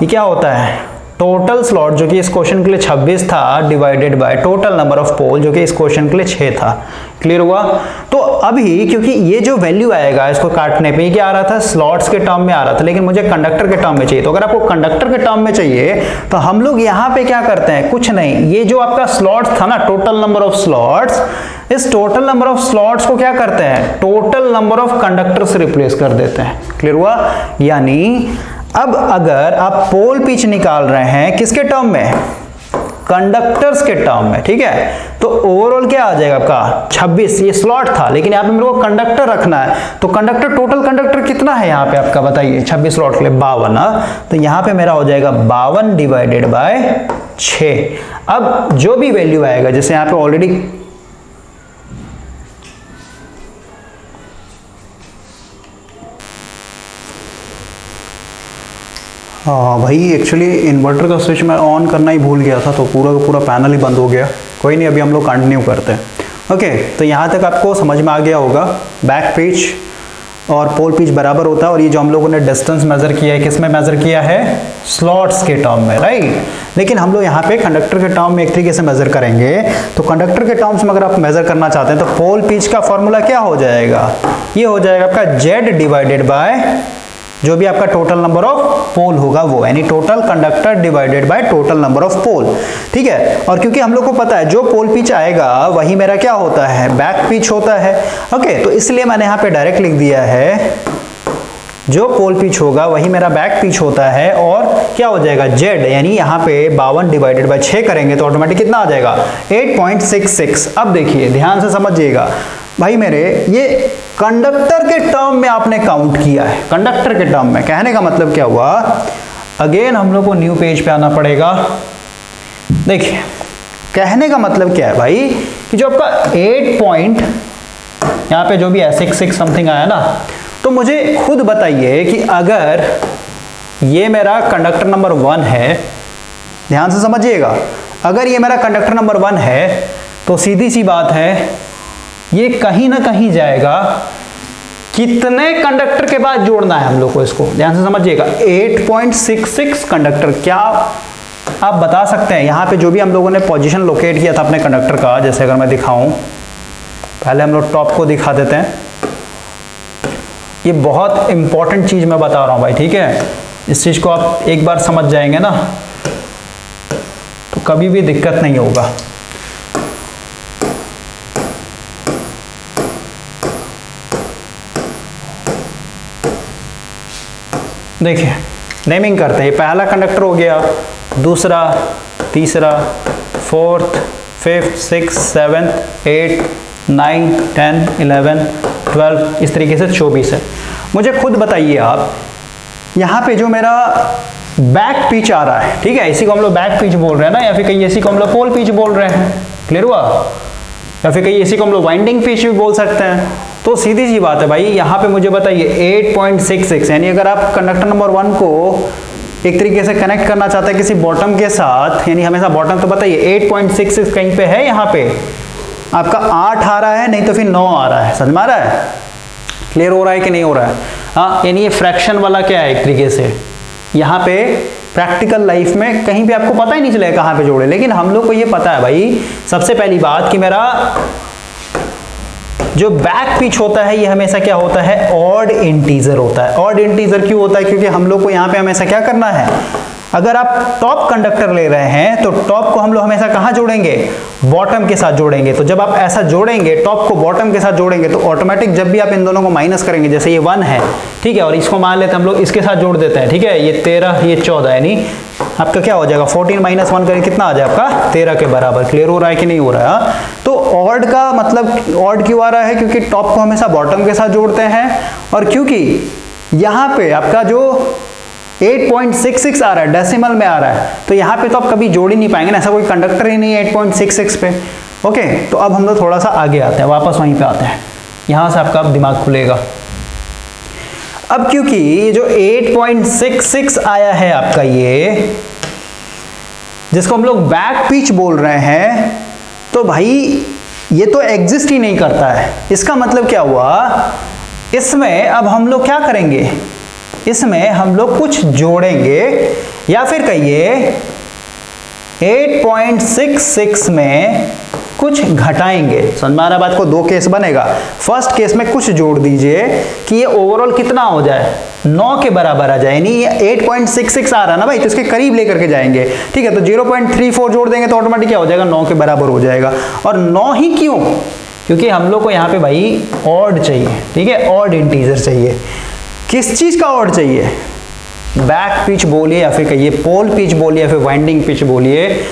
ये क्या होता है, टोटल स्लॉट जो कि इस क्वेश्चन के लिए 26 था divided by total number of pole जो कि इस क्वेश्चन के लिए 6 था। क्लियर हुआ। तो अभी क्योंकि ये जो वैल्यू आएगा इसको काटने पे, क्या आ रहा था, स्लॉट्स के टर्म में आ रहा था, लेकिन मुझे कंडक्टर के टर्म में चाहिए। तो अगर आपको कंडक्टर के टर्म में चाहिए तो हम लोग यहाँ पे क्या करते हैं, कुछ नहीं, ये जो आपका स्लॉट्स था ना, टोटल नंबर ऑफ स्लॉट्स, इस टोटल नंबर ऑफ स्लॉट्स को क्या करते हैं, टोटल नंबर ऑफ कंडक्टर से रिप्लेस कर देते हैं। क्लियर हुआ। यानी अब अगर आप पोल पिच निकाल रहे हैं किसके टर्म में, कंडक्टर्स के टर्म में, ठीक है, तो ओवरऑल क्या आ जाएगा आपका 26, ये स्लॉट था, लेकिन यहाँ पे मेरे को कंडक्टर रखना है, तो कंडक्टर, टोटल कंडक्टर कितना है यहाँ पे आपका बताइए, 26 स्लॉट के लिए 52, तो यहाँ पे मेरा हो जाएगा 52 डिवाइडेड बाय 6। अब जो भी वैल्यू आएगा, जैसे यहाँ पे ऑलरेडी हाँ भाई, एक्चुअली इन्वर्टर का स्विच मैं ऑन करना ही भूल गया था, तो पूरा का पूरा पैनल ही बंद हो गया। कोई नहीं, अभी हम लोग कंटिन्यू करते हैं। ओके, तो यहाँ तक आपको समझ में आ गया होगा, बैक पिच और पोल पिच बराबर होता है, और ये जो हम लोगों ने डिस्टेंस मेजर किया है, किस में मेजर किया है, स्लॉट्स के टर्म में, राइट। लेकिन हम लोग यहाँ पे कंडक्टर के टर्म में एक तरीके से मेजर करेंगे। तो कंडक्टर के टर्म्स में अगर आप मेजर करना चाहते हैं तो पोल पिच का फॉर्मूला क्या हो जाएगा, ये हो जाएगा आपका Z डिवाइडेड बाय जो भी आपका टोटल नंबर ऑफ पोल होगा वो, यानी total conductor divided by total number of pole, ठीक है। और क्योंकि हम लोग को पता है जो पोल पिच आएगा वही मेरा क्या होता है, बैक पिच होता है। ओके, तो इसलिए मैंने यहाँ पे डायरेक्ट लिख दिया है जो पोल पिच होगा वही मेरा बैक पिच होता है, और क्या हो जाएगा Z, यानी यहाँ पे 52 डिवाइडेड बाय 6 करेंगे तो ऑटोमेटिक कितना आ जाएगा, 8.66। अब देखिए ध्यान से समझिएगा भाई मेरे, ये कंडक्टर के टर्म में आपने काउंट किया है, कंडक्टर के टर्म में। कहने का मतलब क्या हुआ, अगेन हम लोग को न्यू पेज पे आना पड़ेगा। देखिए कहने का मतलब क्या है भाई, कि जो आपका 8 पॉइंट यहाँ पे जो भी है 66 समथिंग आया ना, तो मुझे खुद बताइए कि अगर ये मेरा कंडक्टर नंबर 1 है, ध्यान से समझिएगा, अगर ये मेरा कंडक्टर नंबर 1 है तो सीधी सी बात है ये कहीं ना कहीं जाएगा, कितने कंडक्टर के बाद जोड़ना है हम लोग को, इसको ध्यान से समझिएगा, 8.66 कंडक्टर। क्या आप बता सकते हैं यहाँ पे जो भी हम लोगों ने पोजीशन लोकेट किया था अपने कंडक्टर का, जैसे अगर मैं दिखाऊं, पहले हम लोग टॉप को दिखा देते हैं। ये बहुत इंपॉर्टेंट चीज मैं बता रहा हूं भाई, ठीक है, इस चीज को आप एक बार समझ जाएंगे ना तो कभी भी दिक्कत नहीं होगा। देखिए नेमिंग करते हैं, पहला कंडक्टर हो गया, दूसरा, तीसरा, फोर्थ, फिफ्थ, सिक्स, सेवेंथ, 8, 9, 10, 11, 12, इस तरीके से 24 है। मुझे खुद बताइए आप, यहाँ पे जो मेरा बैक पिच आ रहा है, ठीक है, इसी को हम लोग बैक पिच बोल रहे हैं ना, या फिर कहीं इसी को हम लोग पोल पिच बोल रहे हैं, क्लियर हुआ, या फिर कहीं इसी को हम लोग वाइंडिंग पिच भी बोल सकते हैं। तो सीधी सी बात है भाई, यहाँ पे मुझे बताइए 8.66, यानी अगर आप कंडक्टर नंबर 1 को एक तरीके से कनेक्ट करना चाहते हैं किसी बॉटम के साथ, यानी हमेशा बॉटम, तो बताइए 8.66 कहीं पे है, यहाँ पे आपका 8 आ रहा है, नहीं तो फिर 9 आ रहा है, समझ में आ रहा है, क्लियर हो रहा है कि नहीं हो रहा है। हाँ, यानी ये फ्रैक्शन वाला क्या है, एक तरीके से यहाँ पे प्रैक्टिकल लाइफ में कहीं पे आपको पता ही नहीं चलेगा कहाँ पे जोड़े, लेकिन हम लोग को ये पता है भाई, सबसे पहली बात कि मेरा जो बैक पिच होता है ये हमेशा क्या होता है, ऑड इंटीजर होता है। ऑड इंटीजर क्यों होता है, क्योंकि हम लोग को यहाँ पे हमेशा क्या करना है, अगर आप टॉप कंडक्टर ले रहे हैं तो टॉप को हम लोग हमेशा कहाँ जोड़ेंगे, बॉटम के साथ जोड़ेंगे। तो जब आप ऐसा जोड़ेंगे, टॉप को बॉटम के साथ जोड़ेंगे, तो ऑटोमेटिक जब भी आप इन दोनों को माइनस करेंगे, जैसे ये 1 है, ठीक है, और इसको मान लेते हैं हम लोग इसके साथ जोड़ देते हैं, ठीक है, ये 13, ये 14, यानी आपका क्या हो जाएगा, 14 - 1 करें कितना आ जाए आपका, 13 के बराबर। क्लियर हो रहा है कि नहीं हो रहा है। तो ऑड का मतलब ऑड क्यों आ रहा है, क्योंकि टॉप को हमेशा बॉटम के साथ जोड़ते हैं, और क्योंकि यहाँ पे आपका जो 8.66 आ रहा है, डेसिमल में आ रहा है, तो यहाँ पे तो आप कभी जोड़ ही नहीं पाएंगे ना, ऐसा कोई कंडक्टर ही नहीं है 8.66 पे। ओके, तो अब हम लोग थोड़ा सा आगे आते हैं, वापस वहीं पे आते हैं, यहाँ से आपका अब दिमाग खुलेगा। अब क्योंकि ये जो 8.66 आया है आपका, ये जिसको हम लोग बैक पिच बोल रहे हैं, तो भाई ये तो एग्जिस्ट ही नहीं करता है। इसका मतलब क्या हुआ, इसमें अब हम लोग क्या करेंगे, इसमें हम लोग कुछ जोड़ेंगे, या फिर कहिए 8.66 में कुछ घटाएंगे। समझ में आ रहा है बात को? दो केस बनेगा। फर्स्ट केस में कुछ जोड़ दीजिए कि ये ओवरऑल कितना हो जाए, 9 के बराबर आ जाए, यानी 8.66 आ रहा है ना भाई, तो इसके करीब लेकर के जाएंगे। ठीक है, तो 0.34 जोड़ देंगे तो ऑटोमेटिक क्या हो जाएगा, 9 के बराबर हो जाएगा। और 9 ही क्यों, क्योंकि हम लोग को यहाँ पे भाई ऑड चाहिए। ठीक है, ऑड इंटीजर चाहिए। किस चीज का ऑड चाहिए, बैक पिच बोलिए या फिर कहिए पोल पिच बोलिए या फिर वाइंडिंग पिच बोलिए,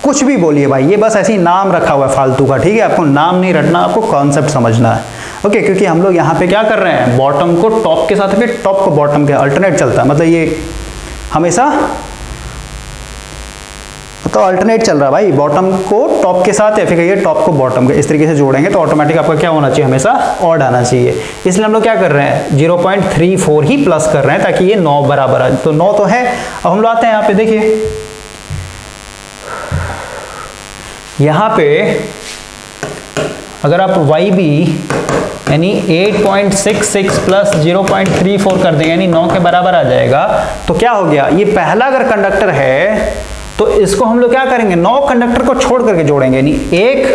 कुछ भी बोलिए भाई, ये बस ऐसे ही नाम रखा हुआ है फालतू का। ठीक है, आपको नाम नहीं रटना, आपको कॉन्सेप्ट समझना है। ओके, क्योंकि हम लोग यहाँ पे क्या कर रहे हैं, बॉटम को टॉप के साथ, फिर टॉप को बॉटम के अल्टरनेट चलता है, मतलब ये हमेशा तो अल्टरनेट चल रहा है भाई, बॉटम को टॉप के साथ या फिर कहिए टॉप को बॉटम के, इस तरीके से जोड़ेंगे तो ऑटोमेटिक आपका क्या होना चाहिए, हमेशा ऑड आना चाहिए। इसलिए हम लोग क्या कर रहे हैं, 0.34 ही प्लस कर रहे हैं ताकि ये 9 बराबर आ जाए। तो 9 तो है। अब हम लोग आते हैं यहाँ पे, देखिए यहाँ पे अगर आप YB यानी 8.66 प्लस 0.34 कर देंगे, यानी 9 के बराबर आ जाएगा, तो क्या हो गया, ये पहला अगर कंडक्टर है तो इसको हम लोग क्या करेंगे, 9 कंडक्टर को छोड़ करके जोड़ेंगे, यानी 1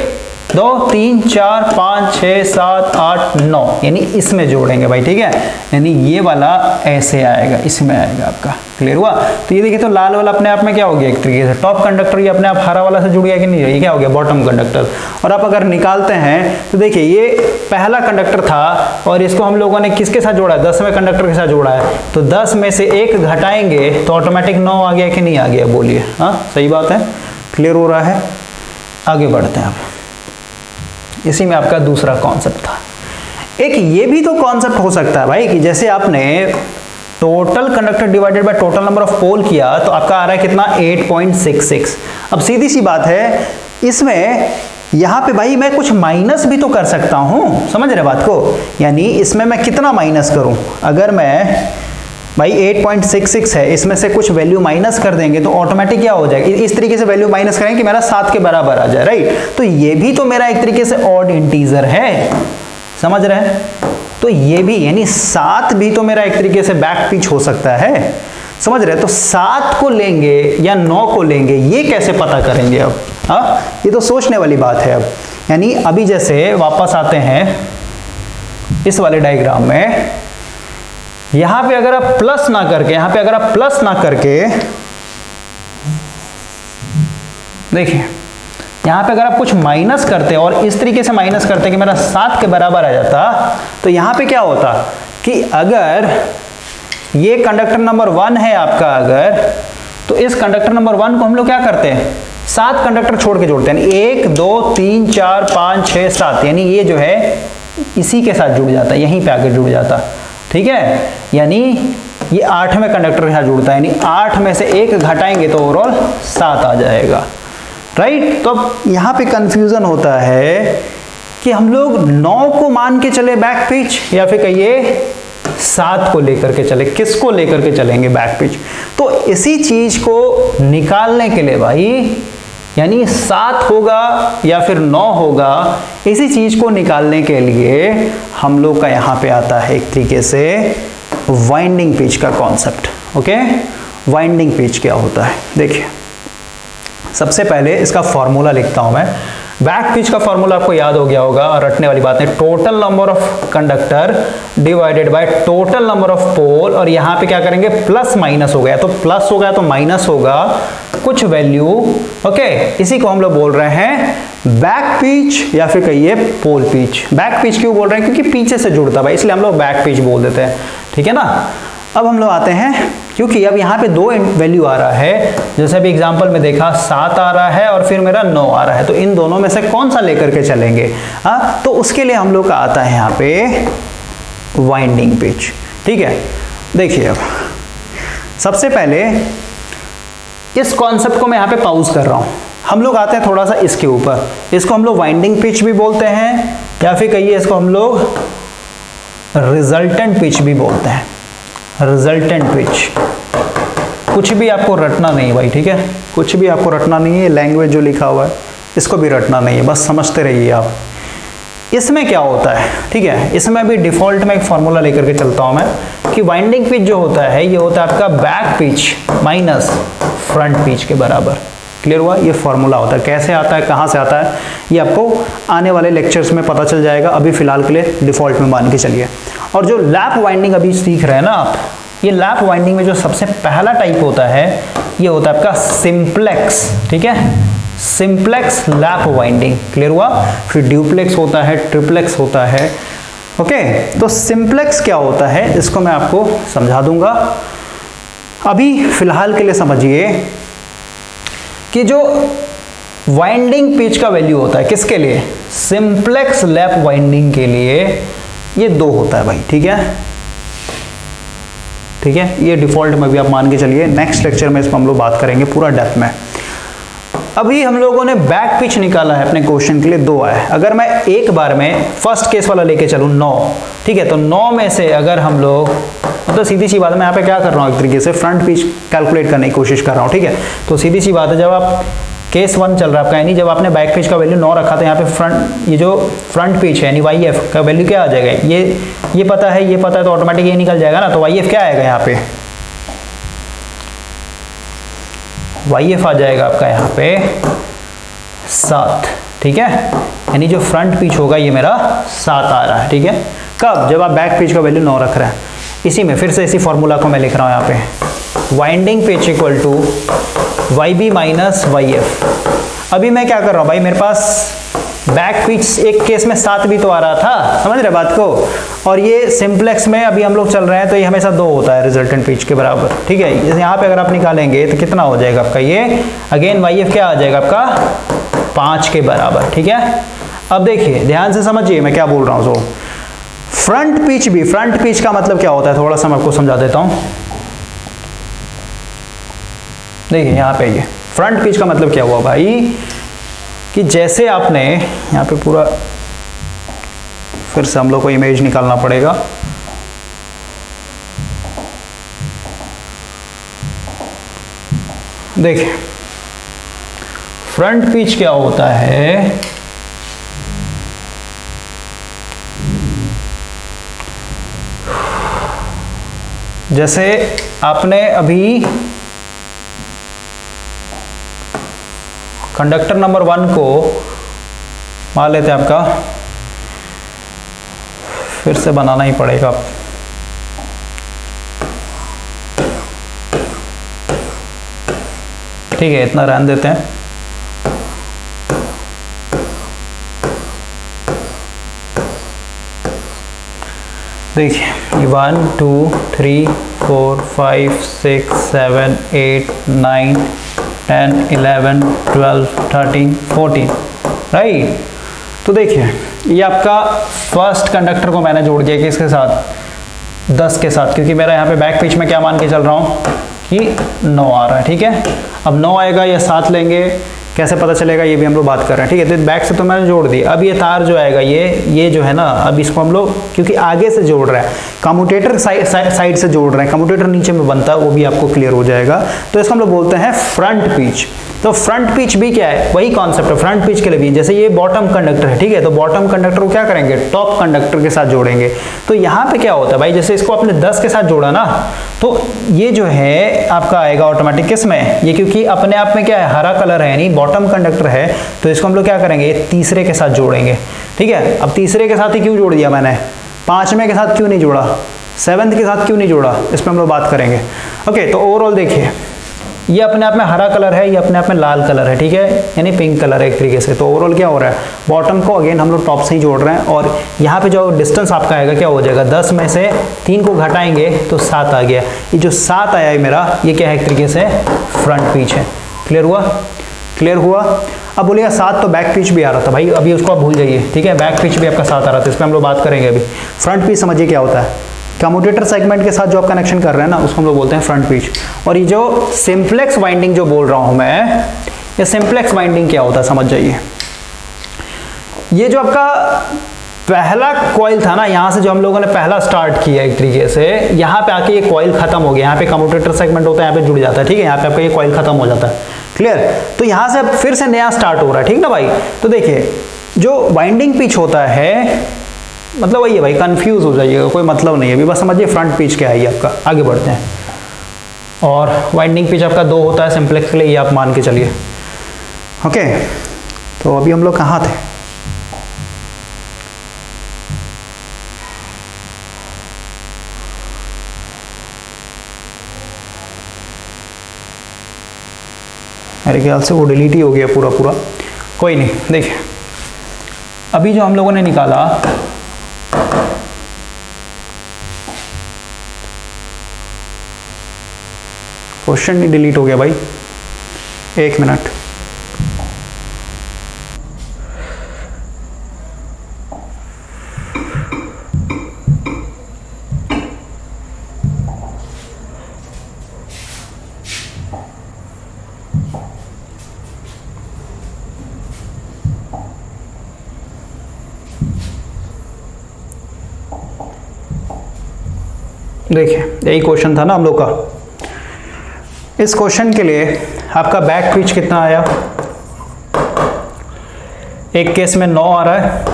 2 3 4 5 6 7 8 9, यानी इसमें जोड़ेंगे भाई। ठीक है, यानी ये वाला ऐसे आएगा, इसमें आएगा आपका। क्लियर हुआ? तो ये देखिए, तो लाल वाला अपने आप में क्या हो गया, एक तरीके से टॉप कंडक्टर, ये अपने आप हरा वाला से जुड़ गया कि नहीं, ये क्या हो गया, बॉटम कंडक्टर। और आप अगर निकालते हैं तो देखिए ये पहला कंडक्टर था और इसको हम लोगों ने किसके साथ जोड़ा है, 10वें कंडक्टर के साथ जोड़ा है, तो 10 में से 1 घटाएंगे तो ऑटोमेटिक 9 आ गया कि नहीं आ गया, बोलिए। हाँ, सही बात है, क्लियर हो रहा है? आगे बढ़ते हैं अब। इसी में आपका दूसरा कॉन्सेप्ट था। एक ये भी तो कॉन्सेप्ट हो सकता है भाई कि जैसे आपने total conductor divided by total number of pole किया तो आपका आ रहा है कितना, 8.66। अब सीधी सी बात है, इसमें यहां पे भाई मैं कुछ माइनस भी तो कर सकता हूं, समझ रहे बात को? यानी इसमें मैं कितना माइनस करूं, अगर मैं भाई 8.66 है, इसमें से कुछ वैल्यू माइनस कर देंगे तो ऑटोमेटिक क्या हो जाएगा, इस तरीके से वैल्यू माइनस करेंगे कि मेरा 7 के बराबर आ जाए, राइट? तो ये भी तो मेरा एक तरीके से ऑड इंटीजर है, समझ रहे हैं? तो ये भी यानी 7 भी तो मेरा एक तरीके से बैक पिच हो सकता है, समझ रहे हैं? तो 7 को लेंगे या 9 को लेंगे, ये कैसे पता करेंगे अब? हाँ, ये तो सोचने वाली बात है। अब यानी अभी जैसे वापस आते हैं इस वाले डायग्राम में, यहां पे अगर आप प्लस ना करके, यहां पे अगर आप प्लस ना करके, देखिए यहां पे अगर आप कुछ माइनस करते और इस तरीके से माइनस करते कि मेरा 7 के बराबर आ जाता, तो यहां पे क्या होता कि अगर ये कंडक्टर नंबर 1 है आपका, अगर तो इस कंडक्टर नंबर 1 को हम लोग क्या करते हैं, 7 कंडक्टर छोड़ के जोड़ते हैं, 1 2 3 4 5 6 7, यानी ये जो है इसी के साथ जुड़ जाता है, यहीं पे आके जुड़ जाता। ठीक है, यानी ये 8वें कंडक्टर के साथ जुड़ता है, यानी 8 में से 1 घटाएंगे तो ओवरऑल 7 आ जाएगा, राइट? तो अब यहाँ पे कंफ्यूजन होता है कि हम लोग 9 को मान के चले बैक पिच या फिर कहिए 7 को लेकर के चले, किसको लेकर के चलेंगे बैक पिच? तो इसी चीज को निकालने के लिए भाई, यानी 7 होगा या फिर 9 होगा, इसी चीज को निकालने के लिए हम लोग का यहां पे आता है एक तरीके से वाइंडिंग पिच का कॉन्सेप्ट। ओके, वाइंडिंग पिच क्या होता है, देखिए सबसे पहले इसका फॉर्मूला लिखता हूं मैं। बैक पिच का फॉर्मूला आपको याद हो गया होगा, और रटने वाली बात है, total number of conductor divided by total number of pole, और यहां पे क्या करेंगे, प्लस माइनस हो गया तो प्लस हो गया तो माइनस होगा कुछ वैल्यू। ओके, इसी को हम लोग बोल रहे हैं बैक पिच या फिर कहिए पोल पिच। बैक पिच क्यों बोल रहे हैं, क्योंकि पीछे से जुड़ता है इसलिए हम लोग बैक पिच बोल देते हैं। ठीक है ना? अब हम लोग आते हैं, क्योंकि अब यहाँ पे 2 वैल्यू आ रहा है, जैसे अभी एग्जांपल में देखा 7 आ रहा है और फिर मेरा 9 आ रहा है, तो इन दोनों में से कौन सा लेकर के चलेंगे? हाँ, तो उसके लिए हम लोग का आता है यहाँ पे वाइंडिंग पिच। ठीक है, देखिए अब सबसे पहले इस कॉन्सेप्ट को मैं यहाँ पे पॉज कर रहा हूँ, हम लोग आते हैं थोड़ा सा इसके ऊपर। इसको हम लोग वाइंडिंग पिच भी बोलते हैं, या फिर कहिए इसको हम लोग रिजल्टेंट पिच भी बोलते हैं। रिजल्टेंट पिच, कुछ भी आपको रटना नहीं भाई, ठीक है, कुछ भी आपको रटना नहीं है। लैंग्वेज जो लिखा हुआ है इसको भी रटना नहीं है, बस समझते रहिए आप। इसमें क्या होता है, ठीक है, इसमें भी डिफॉल्ट में एक फॉर्मूला लेकर के चलता हूं मैं कि वाइंडिंग पिच जो होता है ये होता है आपका back pitch minus front pitch के बराबर। क्लियर हुआ? ये फॉर्मूला होता है। कैसे आता है, कहाँ से आता है, ये आपको आने वाले लेक्चर्स में पता चल जाएगा। अभी फिलहाल के लिए डिफॉल्ट में मान के चलिए। और जो लैप वाइंडिंग अभी सीख रहे हैं ना आप, ये लैप वाइंडिंग में जो सबसे पहला टाइप होता है ये होता है आपका सिंप्लेक्स, ठीक है, सिंप्लेक्स लैप वाइंडिंग। क्लियर हुआ? फिर ड्यूप्लेक्स होता है, ट्रिप्लेक्स होता है। ओके, तो सिंप्लेक्स क्या होता है इसको मैं आपको समझा दूंगा। अभी फिलहाल के लिए समझिए कि जो वाइंडिंग पिच का वैल्यू होता है किसके लिए, सिंप्लेक्स लैप वाइंडिंग के लिए ये 2 होता है भाई, ठीक है, ठीक है, ये डिफॉल्ट में भी आप मान के चलिए। नेक्स्ट लेक्चर में इसमें हम लोग बात करेंगे पूरा डेप्थ में। अभी हम लोगों ने बैक पिच निकाला है अपने क्वेश्चन के लिए 2 आए। अगर मैं एक बार में फर्स्ट केस वाला लेके चलूं 9, ठीक है, तो 9 में से अगर हम लोग, मतलब सीधी सी बात है, मैं यहाँ पे क्या कर रहा हूँ, एक तरीके से फ्रंट पिच कैलकुलेट करने की कोशिश कर रहा हूँ, ठीक है। तो सीधी सी बात है, जब आप केस 1 चल रहा है आपका, यानी जब आपने बैक पिच का वैल्यू 9 रखा था, यहाँ पे फ्रंट, ये जो फ्रंट पिच है यानी YF का वैल्यू क्या आ जाएगा, ये पता है, ये पता है, तो ऑटोमेटिक ये निकल जाएगा ना। तो YF क्या आएगा यहाँ पे, YF आ जाएगा आपका यहाँ पे 7, ठीक है, यानी जो फ्रंट पिच होगा ये मेरा 7 आ रहा है, ठीक है। कब, जब आप बैक पिच का वैल्यू 9 रख रहे हैं। इसी में फिर से इसी फॉर्मूला को मैं लिख रहा हूँ यहाँ पे, winding pitch equal to YB minus YF। अभी मैं क्या कर रहा हूँ भाई, मेरे पास बैक पिच एक केस में 7 भी तो आ रहा था, समझ रहे बात को, और ये सिंप्लेक्स में अभी हम लोग चल रहे हैं तो ये हमेशा 2 होता है रिजल्टेंट पिच के बराबर, ठीक है। यहाँ पे अगर आप निकालेंगे तो कितना हो जाएगा आपका, ये अगेन YF क्या आ जाएगा आपका 5 के बराबर, ठीक है। अब देखिए ध्यान से समझिए मैं क्या बोल रहा हूँ। तो फ्रंट पिच भी, फ्रंट पिच का मतलब क्या होता है थोड़ा सा मैं आपको समझा देता हूँ। देखिए यहाँ पे ये फ्रंट पिच का मतलब क्या हुआ भाई, कि जैसे आपने यहाँ पे पूरा, फिर से हम लोग को इमेज निकालना पड़ेगा। देखिए फ्रंट पिच क्या होता है, जैसे आपने अभी कंडक्टर नंबर 1 को मान लेते हैं, आपका फिर से बनाना ही पड़ेगा, ठीक है, इतना रहने देते हैं। देखिए 1 2 3 4 5 6 7 8 9 10 11 12 13 14, राइट। तो देखिए ये आपका फर्स्ट कंडक्टर को मैंने जोड़ दिया कि इसके साथ 10 के साथ, क्योंकि मेरा यहाँ पे बैक पिच में क्या मान के चल रहा हूँ कि 9 आ रहा है, ठीक है। अब 9 आएगा या 7 लेंगे, कैसे पता चलेगा ये भी हम लोग बात कर रहे हैं, ठीक है। तो बैक से तो मैंने जोड़ दी। अब ये तार जो आएगा ये जो है ना, अब इसको हम लोग क्योंकि आगे से जोड़ रहे हैं, कम्यूटेटर साइड से जोड़ रहे हैं, कम्यूटेटर नीचे में बनता है, वो भी आपको क्लियर हो जाएगा। तो इसको हम लोग बोलते हैं फ्रंट पिच। तो फ्रंट पिच भी क्या है, वही कॉन्सेप्ट है फ्रंट पिच के लिए भी। जैसे ये बॉटम कंडक्टर है, ठीक है, तो बॉटम कंडक्टर को क्या करेंगे, टॉप कंडक्टर के साथ जोड़ेंगे। तो यहाँ पे क्या होता है भाई, जैसे इसको आपने 10 के साथ जोड़ा ना, तो ये जो है आपका आएगा ऑटोमेटिक किस में, ये क्योंकि अपने आप में क्या है, हरा कलर है यानी बॉटम कंडक्टर है, तो इसको हम लोग क्या करेंगे, तीसरे के साथ जोड़ेंगे, ठीक है। अब तीसरे के साथ ही क्यों जोड़ दिया मैंने, 5वें के साथ क्यों नहीं जोड़ा, 7th के साथ क्यों नहीं जोड़ा, इस पर हम लोग बात करेंगे। ओके, तो ओवरऑल देखिए ये अपने आप में हरा कलर है, ये अपने आप में लाल कलर है, ठीक है, यानी पिंक कलर है एक तरीके से। तो ओवरऑल क्या हो रहा है, बॉटम को अगेन हम लोग टॉप से ही जोड़ रहे हैं, और यहाँ पे जो डिस्टेंस आपका आएगा क्या हो जाएगा, 10 में से 3 को घटाएंगे तो 7 आ गया। ये जो 7 आया है मेरा, ये क्या है, एक तरीके से फ्रंट पिच है। क्लियर हुआ, क्लियर हुआ। अब बोलिएगा 7 तो बैक पिच भी आ रहा था भाई, अभी उसको आप भूल जाइए, ठीक है, बैक पिच भी आपका 7 आ रहा था, इस पर हम लोग बात करेंगे। अभी फ्रंट पिच समझिए क्या होता है, कम्यूटेटर सेगमेंट के साथ जो आप कनेक्शन कर रहे हैं ना, उसको हम लोग बोलते हैं फ्रंट पिच। और ये जो सिंप्लेक्स वाइंडिंग जो बोल रहा हूं मैं, ये सिंप्लेक्स वाइंडिंग क्या होता है समझ जाइए। ये जो आपका पहला कॉइल था ना, यहां से जो हम लोगों ने पहला स्टार्ट किया एक तरीके से, यहां पे आके ये कॉइल खत्म हो गया, यहाँ पे कम्यूटेटर सेगमेंट होता है, यहाँ पे जुड़ जाता है, ठीक है, यहाँ पे आपका ये कॉइल खत्म हो जाता है, क्लियर। तो यहां से अब फिर से नया स्टार्ट हो रहा है, ठीक ना भाई। तो देखिए जो वाइंडिंग पिच होता है, मतलब वही है भाई, कंफ्यूज हो जाइएगा, कोई मतलब नहीं है अभी, बस समझिए फ्रंट पिच क्या है आपका। आगे बढ़ते हैं। और वाइंडिंग पिच आपका 2 होता है सिंप्लेक्स के लिए, ये आप मान के चलिए, ओके। तो अभी हम लोग कहाँ थे? मेरे ख्याल से वो डिलीट ही हो गया पूरा, कोई नहीं। देखिए अभी जो हम लोगों ने निकाला, क्वेश्चन ही डिलीट हो गया भाई, 1 मिनट। देखिए यही क्वेश्चन था ना हम लोग का। इस क्वेश्चन के लिए आपका बैक पिच कितना आया? एक केस में 9 आ रहा है,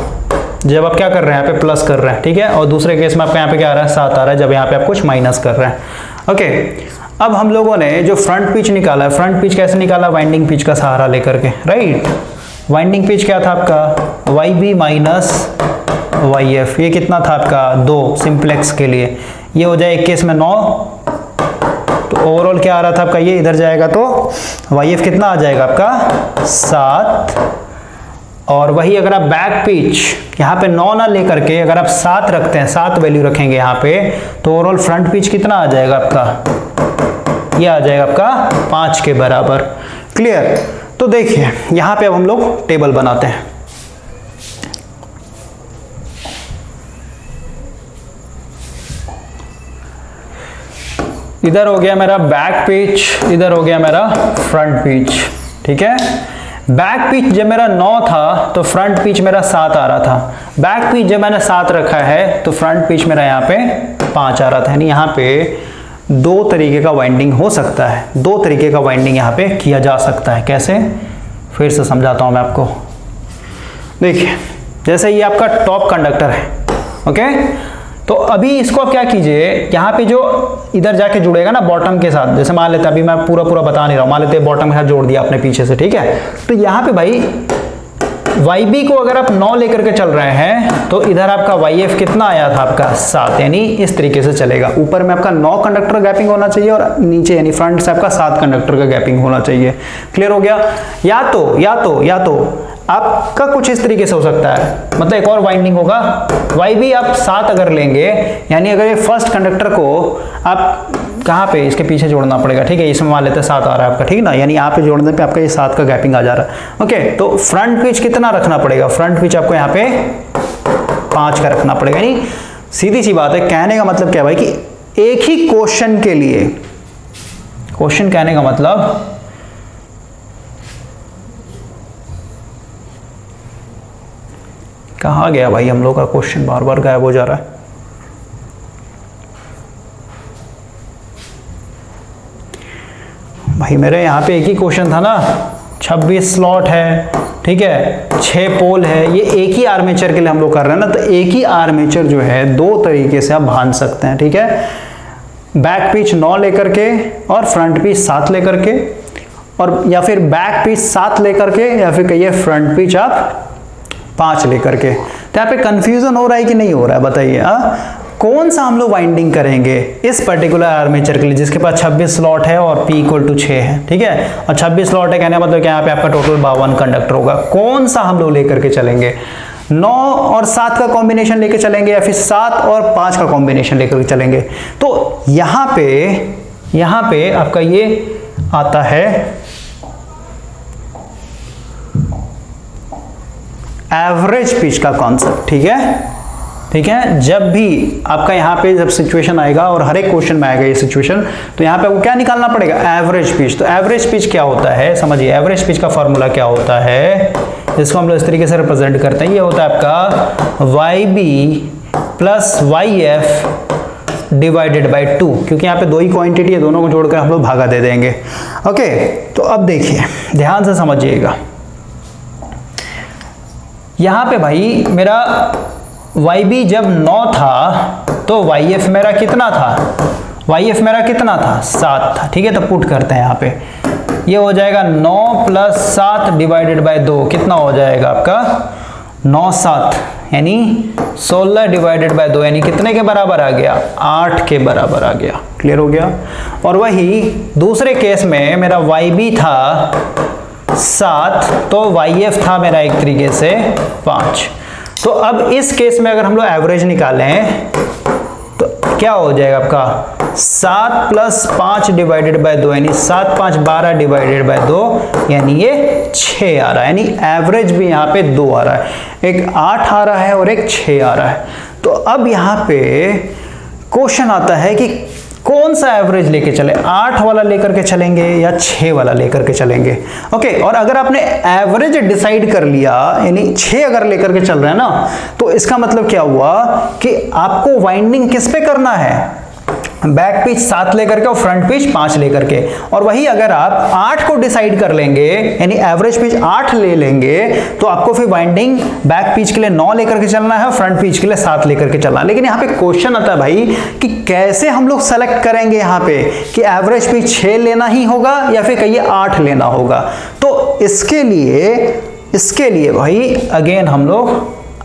जब आप क्या कर रहे हैं यहाँ पे प्लस कर रहे हैं, ठीक है। और दूसरे केस में आपका यहाँ पे क्या आ रहा है? 7 आ रहा है, जब यहाँ पे आप कुछ माइनस कर रहे हैं, ओके। अब हम लोगों ने जो फ्रंट पिच निकाला है, फ्रंट पिच कैसे निकाला? वाइंडिंग पिच का सहारा लेकर के, राइट। वाइंडिंग पिच क्या था आपका? YB minus YF। ये कितना था आपका? 2 सिंप्लेक्स के लिए। ये हो जाए एक केस में 9, तो ओवरऑल क्या आ रहा था आपका? ये इधर जाएगा तो YF कितना आ जाएगा आपका? 7। और वही अगर आप बैक पिच यहाँ पे 9 ना लेकर के अगर आप 7 रखते हैं, 7 वैल्यू रखेंगे यहाँ पे, तो ओवरऑल फ्रंट पिच कितना आ जाएगा आपका? ये आ जाएगा आपका 5 के बराबर, क्लियर। तो देखिए यहाँ पे अब हम लोग टेबल बनाते हैं। इधर हो गया मेरा बैक पिच, इधर हो गया मेरा फ्रंट पिच, ठीक है। बैक पिच जब मेरा 9 था तो फ्रंट पिच मेरा 7 आ रहा था। बैक पिच जब मैंने 7 रखा है तो फ्रंट पिच मेरा यहाँ पे 5 आ रहा था। यानी यहाँ पे 2 तरीके का वाइंडिंग हो सकता है, 2 तरीके का वाइंडिंग यहाँ पे किया जा सकता है। कैसे? फिर से समझाता हूँ मैं आपको। देखिए जैसे ये आपका टॉप कंडक्टर है, ओके। तो अभी इसको आप क्या कीजिए, यहाँ पे जो इधर जाके जुड़ेगा ना बॉटम के साथ, जैसे मान लेते हैं, अभी मैं पूरा बता नहीं रहा हूँ, मान लेते हैं बॉटम के साथ जोड़ दिया आपने पीछे से, ठीक है। तो यहाँ पे भाई YB को अगर आप 9 लेकर के चल रहे हैं तो इधर आपका YF कितना आया था आपका? 7। यानी इस तरीके से चलेगा। ऊपर में आपका 9 कंडक्टर गैपिंग होना चाहिए और नीचे यानी फ्रंट से आपका 7 कंडक्टर का गैपिंग होना चाहिए। क्लियर हो गया? या तो आपका कुछ इस तरीके से हो सकता है, मतलब एक और वाइंडिंग होगा, YB आप 7 अगर लेंगे, यानी अगर ये फर्स्ट कंडक्टर को आप कहाँ पे इसके पीछे जोड़ना पड़ेगा, ठीक है। इसमें मान लेते हैं 7 आ रहा है आपका, ठीक है ना। यानी यहाँ पे जोड़ने पे आपका ये 7 का गैपिंग आ जा रहा है, ओके। तो फ्रंट पिच कितना रखना पड़ेगा? फ्रंट पिच आपको यहाँ पे 5 का रखना पड़ेगा। यानी सीधी सी बात है, कहने का मतलब क्या है भाई कि एक ही क्वेश्चन के लिए, क्वेश्चन कहने का मतलब कहाँ गया भाई हम लोग का क्वेश्चन, बार बार गायब हो जा रहा है। भाई मेरे यहाँ पे एक ही क्वेश्चन था ना, 26 स्लॉट है, ठीक है, 6 पोल है, ये एक ही आर्मेचर के लिए हम लोग कर रहे हैं ना। तो एक ही आर्मेचर जो है 2 तरीके से आप बांध सकते हैं, ठीक है। बैक पिच 9 लेकर के और फ्रंट पिच 7 लेकर के, और या फिर बैक पिच 7 लेकर के, या फिर कहिए फ्रंट पिच आप 5 लेकर के। तो यहाँ पे कंफ्यूजन हो रहा है कि नहीं हो रहा है बताइए? कौन सा हम लोग वाइंडिंग करेंगे इस पर्टिकुलर आर्मेचर के लिए जिसके पास 26 स्लॉट है और P = 6 है, ठीक है। और 26 स्लॉट है, कहने मतलब क्या, यहाँ पे आपका टोटल 52 कंडक्टर होगा। कौन सा हम लोग लेकर के चलेंगे? 9 और 7 का कॉम्बिनेशन लेके चलेंगे या फिर 7 और 5 का कॉम्बिनेशन लेकर चलेंगे? तो यहाँ पे आपका ये आता है एवरेज पिच का कॉन्सेप्ट, ठीक है। ठीक है, जब भी आपका यहाँ पे जब सिचुएशन आएगा और हर एक क्वेश्चन में आएगा ये सिचुएशन, तो यहाँ पे वो क्या निकालना पड़ेगा, एवरेज पिच। तो एवरेज पिच क्या होता है समझिए, एवरेज पिच का फॉर्मूला क्या होता है, इसको हम लोग इस तरीके से रिप्रेजेंट करते हैं। ये होता है आपका YB plus YF divided by 2, क्योंकि यहाँ पे दो ही क्वांटिटी है, दोनों को जोड़कर हम लोग भागा दे देंगे। ओके, तो अब देखिए ध्यान से समझिएगा, यहाँ पे भाई मेरा YB जब 9 था तो YF मेरा कितना था, YF मेरा कितना था 7 था। ठीक है, तो पुट करते हैं यहाँ पे, ये हो जाएगा 9 प्लस 7 डिवाइडेड बाय 2, कितना हो जाएगा आपका 9 7 यानी 16 डिवाइडेड बाय 2 यानी कितने के बराबर आ गया, 8 के बराबर आ गया। क्लियर हो गया। और वही दूसरे केस में मेरा YB था 7 तो YF था मेरा एक तरीके से 5। तो अब इस केस में अगर हम लोग एवरेज निकालें तो क्या हो जाएगा आपका 7 प्लस 5 डिवाइडेड बाय 2 यानी 7 5 12 डिवाइडेड बाय 2 यानी ये 6 आ रहा है, यानी एवरेज भी यहाँ पे 2 आ रहा है, एक 8 आ रहा है और एक 6 आ रहा है। तो अब यहाँ पे क्वेश्चन आता है कि कौन सा एवरेज लेके चले, 8 वाला लेकर के चलेंगे या 6 वाला लेकर के चलेंगे। ओके, और अगर आपने एवरेज डिसाइड कर लिया यानी 6 अगर लेकर के चल रहे हैं ना, तो इसका मतलब क्या हुआ कि आपको वाइंडिंग किस पे करना है, बैक पिच 7 लेकर के और फ्रंट पिच 5 लेकर के। और वही अगर आप 8 को डिसाइड कर लेंगे यानी एवरेज पिच 8 ले लेंगे, तो आपको फिर वाइंडिंग बैक पिच के लिए 9 लेकर के चलना है, फ्रंट पिच के लिए 7 लेकर के चलना है। लेकिन यहाँ पे क्वेश्चन आता है भाई कि कैसे हम लोग सेलेक्ट करेंगे यहाँ पे कि एवरेज पिच 6 लेना ही होगा या फिर कहिए 8 लेना होगा। तो इसके लिए भाई अगेन हम लोग